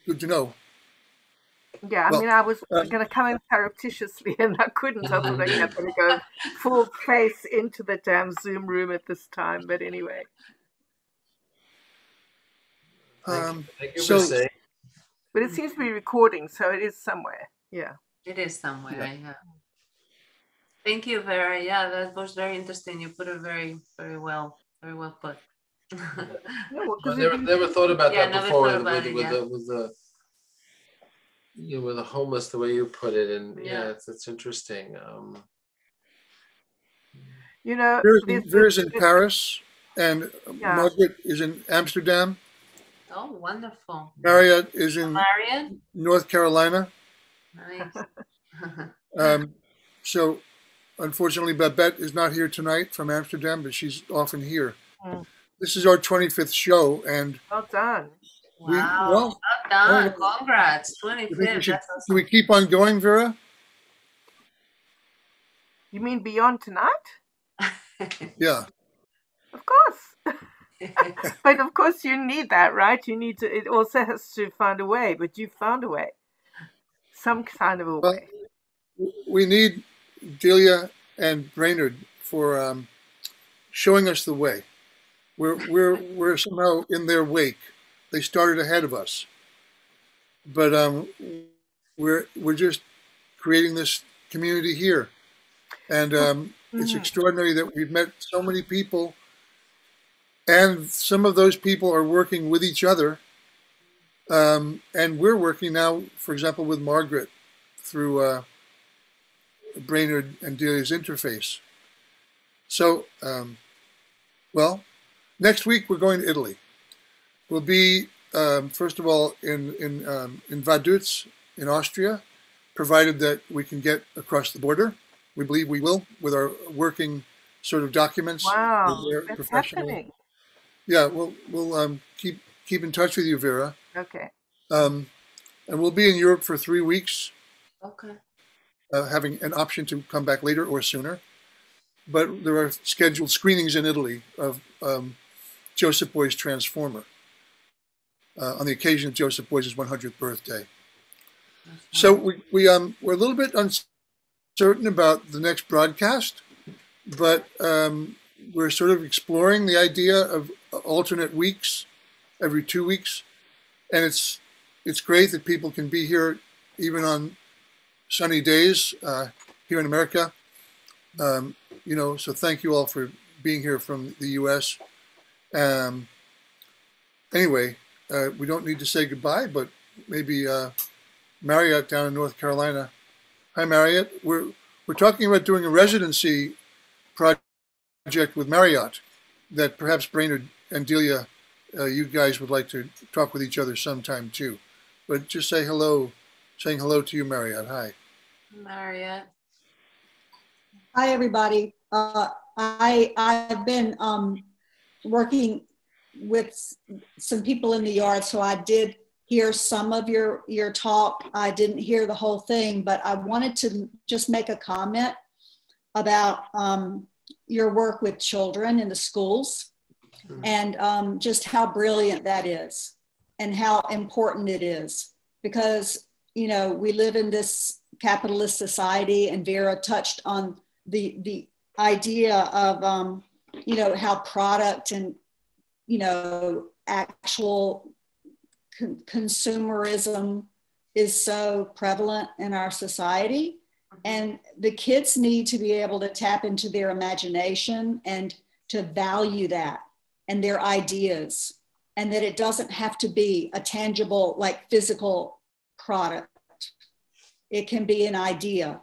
good to know. Yeah, I mean, I was going to come in surreptitiously and I couldn't. I thought I had to go full face into the damn Zoom room at this time. But anyway. Thank you for saying. But it seems to be recording, so it is somewhere. Yeah. It is somewhere, yeah. Thank you, Vera. Yeah, that was very interesting. You put it very, very well put. I never thought about that before with the homeless, the way you put it, and it's interesting. Vera's in Paris, and Margaret is in Amsterdam. Oh, wonderful. Marriott is in North Carolina. Nice. So, unfortunately, Babette is not here tonight from Amsterdam, but she's often here. This is our 25th show, and well done. Wow, well done. Congrats, 25th. Should we keep on going, Vera? You mean beyond tonight? Yeah. Of course. But of course you need that, right? It also has to find a way, but you found a way. Some kind of a way. We need Delia and Brainard for showing us the way. We're somehow in their wake. They started ahead of us, but we're just creating this community here, and it's extraordinary that we've met so many people, and some of those people are working with each other, and we're working now, for example, with Margaret, through Brainard and Delia's interface. So, well, next week we're going to Italy. We'll be first of all in Vaduz in Austria, provided that we can get across the border. We believe we will with our working sort of documents. Wow, that's happening. Yeah, we'll keep in touch with you, Vera. Okay. And we'll be in Europe for 3 weeks. Okay. Having an option to come back later or sooner. But there are scheduled screenings in Italy of Joseph Beuys' Transformer on the occasion of Joseph Beuys' 100th birthday. So we're a little bit uncertain about the next broadcast, but we're sort of exploring the idea of alternate weeks, every 2 weeks, and it's great that people can be here even on sunny days here in America. So thank you all for being here from the U.S. Anyway, we don't need to say goodbye, but maybe Marriott down in North Carolina. Hi, Marriott. We're talking about doing a residency project with Marriott that perhaps Brainard and Delia, you guys would like to talk with each other sometime too. But just say hello, saying hello to you, Marriott. Hi. Marriott. Hi, everybody. I've been working with some people in the yard, so I did hear some of your talk. I didn't hear the whole thing, but I wanted to just make a comment about your work with children in the schools and just how brilliant that is and how important it is, because, we live in this capitalist society, and Vera touched on the idea of, how product and, actual consumerism is so prevalent in our society. And the kids need to be able to tap into their imagination and to value that and their ideas, and that it doesn't have to be a tangible, like physical product. It can be an idea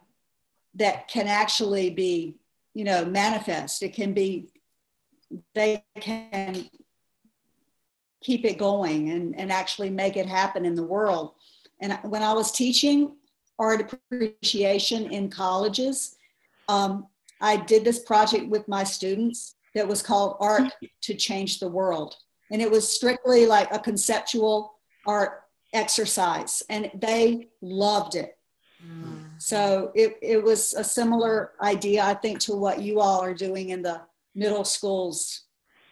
that can actually be, manifest. It can be, they can keep it going and actually make it happen in the world. And when I was teaching art appreciation in colleges, I did this project with my students that was called Art to Change the World. And it was strictly like a conceptual art exercise, and they loved it. So it was a similar idea, I think, to what you all are doing in the middle schools.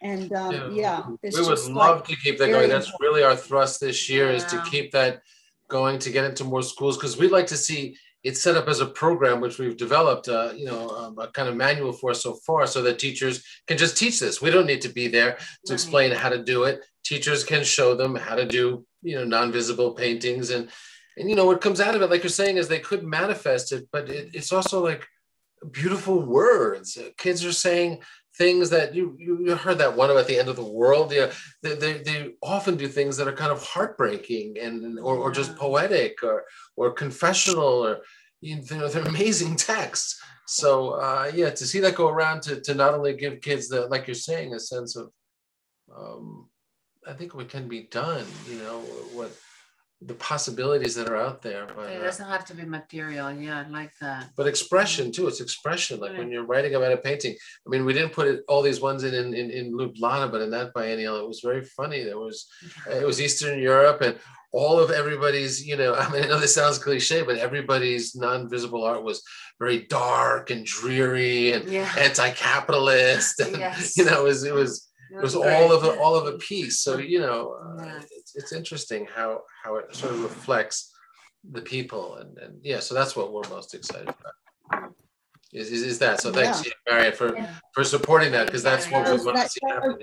And we would love to keep that going. That's really our thrust this year, is to keep that going, to get into more schools, because we'd like to see it set up as a program, which we've developed, a kind of manual for so far, so that teachers can just teach this. We don't need to be there to explain how to do it. Teachers can show them how to do, non-visible paintings. And what comes out of it, like you're saying, is they could manifest it, but it's also like beautiful words. Kids are saying things that you heard that one about the end of the world. They often do things that are kind of heartbreaking or just poetic or confessional, or they're amazing texts. So to see that go around to not only give kids like you're saying, a sense of I think what can be done, what the possibilities that are out there. But, it doesn't have to be material. Yeah, I like that. But expression too. It's expression. Like when you're writing about a painting. I mean, we didn't put all these ones in Ljubljana, but in that biennial, it was very funny. It was Eastern Europe, and all of everybody's, I know this sounds cliche, but everybody's non-visible art was very dark and dreary and anti-capitalist. And, it was all of a piece. So, it's interesting how it sort of reflects the people. And so that's what we're most excited about. Is that. So thanks, Marion, for supporting that, because that's what we want to see happen.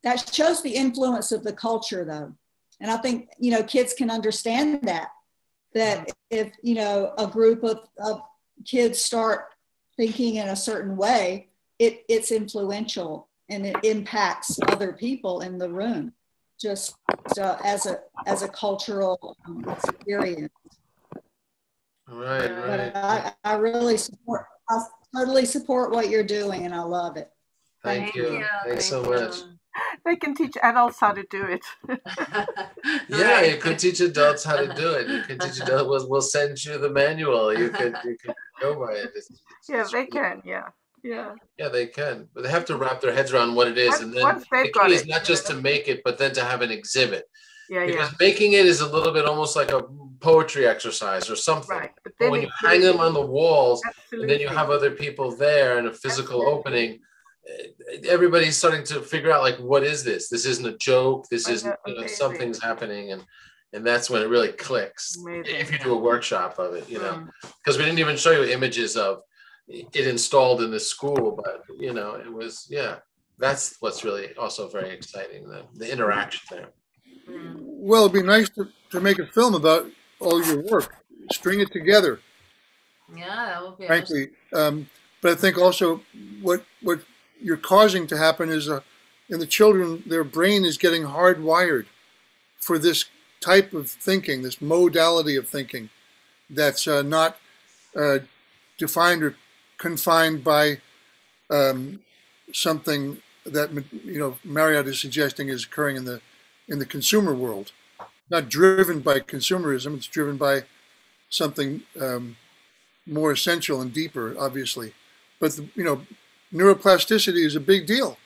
That shows the influence of the culture, though. And I think, kids can understand that if, a group of kids start thinking in a certain way, it's influential and it impacts other people in the room, just as a cultural experience. Right, right. But I really support, I totally support what you're doing, and I love it. Thank you. Thanks so much. They can teach adults how to do it. Yeah, you could teach adults how to do it. You could teach adults. We'll send you the manual. You could go by it. Yeah, they can. Yeah, yeah. Yeah, they can, but they have to wrap their heads around what it is, and then Once the they've got key is it, not just to make it, but then to have an exhibit. Yeah, Because yeah. making it is a little bit almost like a poetry exercise or something. Right, but But then when you it hang them really- on the walls, and then you Absolutely. have other people there in a physical opening, everybody's starting to figure out, like, what is this? This isn't a joke. This isn't, something's happening, and that's when it really clicks. Amazing. If you do a workshop of it, because we didn't even show you images of it installed in the school, but it was, that's what's really also very exciting, the interaction there. Well, it'd be nice to make a film about all your work, string it together. Yeah, that would be Frankly, but I think also what you're causing to happen is in the children, their brain is getting hardwired for this type of thinking, this modality of thinking that's not defined or confined by something that Marriott is suggesting is occurring in the consumer world. Not driven by consumerism; it's driven by something more essential and deeper, obviously. But neuroplasticity is a big deal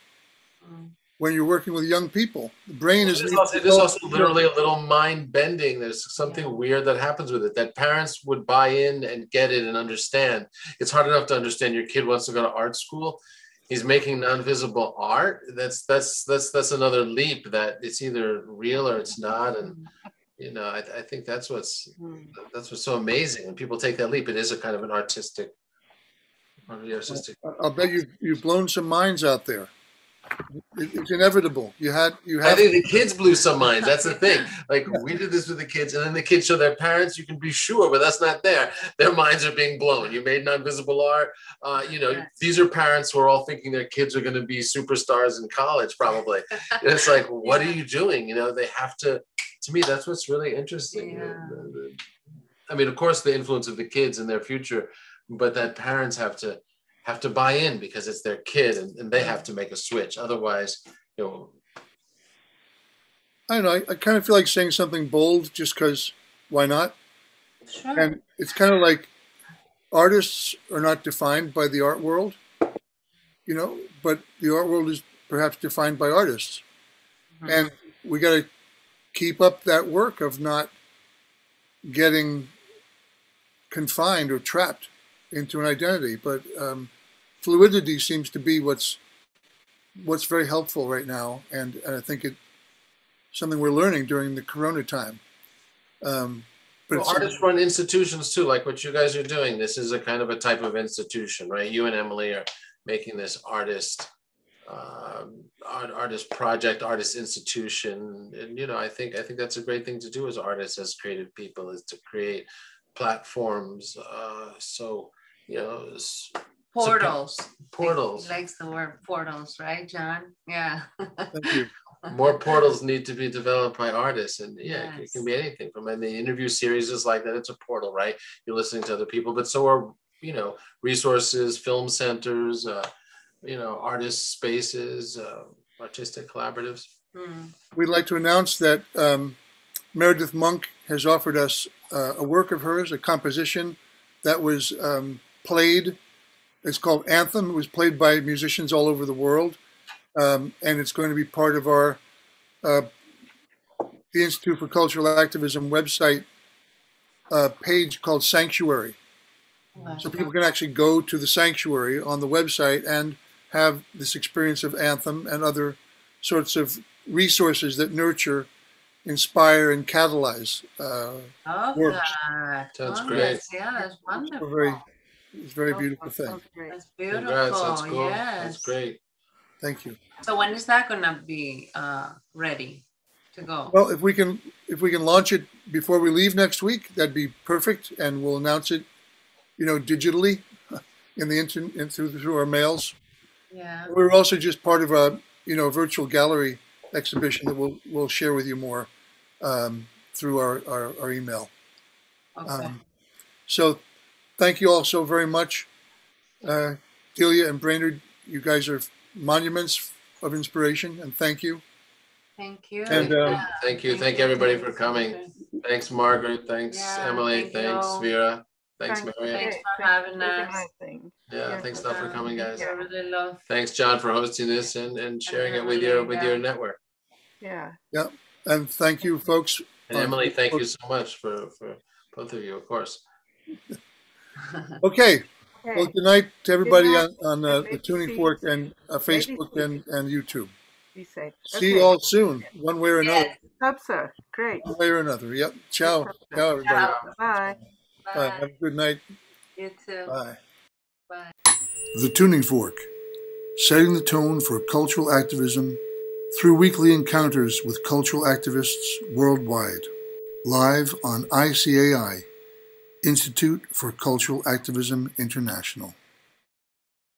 when you're working with young people. The brain is. It is also literally a little mind bending. There's something weird that happens with it that parents would buy in and get it and understand. It's hard enough to understand your kid wants to go to art school. He's making non-visible art. That's another leap that it's either real or it's not. And I think that's what's so amazing. When people take that leap, it is a kind of an artistic. I'll bet you've blown some minds out there. It's inevitable. You have. I think the kids blew some minds. That's the thing. Like, we did this with the kids, and then the kids show their parents. You can be sure, but that's not there. Their minds are being blown. You made non-visible art. These are parents who are all thinking their kids are going to be superstars in college, probably. And it's like, what are you doing? They have to. To me, that's what's really interesting. Yeah. I mean, of course, the influence of the kids and their future, but that parents have to buy in because it's their kid, and they have to make a switch. Otherwise, I don't know. I kind of feel like saying something bold just because why not? Sure. And it's kind of like artists are not defined by the art world, but the art world is perhaps defined by artists. Mm-hmm. And we got to keep up that work of not getting confined or trapped into an identity. But fluidity seems to be what's very helpful right now, and I think it's something we're learning during the Corona time. But artists run institutions too, like what you guys are doing. This is a kind of a type of institution, right? You and Emily are making this artist project, artist institution, and I think that's a great thing to do as artists, as creative people, is to create platforms. Portals. Portals. He likes the word portals, right, John? Yeah. Thank you. More portals need to be developed by artists, and Yes. it can be anything from the interview series is like that. It's a portal, right? You're listening to other people, but so are resources, film centers, artist spaces, artistic collaboratives. We'd like to announce that Meredith Monk has offered us a work of hers, a composition that was played. It's called Anthem. It was played by musicians all over the world. And it's going to be part of our the Institute for Cultural Activism website page called Sanctuary. Wow. So people can actually go to the Sanctuary on the website and have this experience of Anthem and other sorts of resources that nurture, inspire, and catalyze works. Sounds great. Yeah, that's wonderful. It's a very beautiful thing. That's beautiful. Congrats, that's cool. Yes. That's great. Thank you. So when is that going to be ready to go? Well, if we can launch it before we leave next week, that'd be perfect, and we'll announce it, digitally, in the through our mails. Yeah. We're also just part of a virtual gallery exhibition that we'll share with you more through our email. Okay. So thank you all so very much. Delia and Brainard, you guys are monuments of inspiration, and thank you. Thank you. And thank you. Thank everybody for coming. Thanks, Margaret. Thanks, Emily. Thanks, Vera. Thanks, Marianne. Thanks for having us. Yeah, thanks a lot for coming, guys. I really love. Thanks, John, for hosting this and sharing it with your network. Yeah. Yeah, and thank you, folks. And Emily, thank you so much for both of you, of course. Okay. Well, good night to everybody on the Maybe Tuning see- Fork and Facebook maybe and YouTube. Be safe. See you all soon, one way or another. Hope so. Great. One way or another. Yep. Ciao. Ciao, everybody. Bye. Bye. Have a good night. You too. Bye. Bye. The Tuning Fork, setting the tone for cultural activism through weekly encounters with cultural activists worldwide. Live on ICAI, Institute for Cultural Activism International.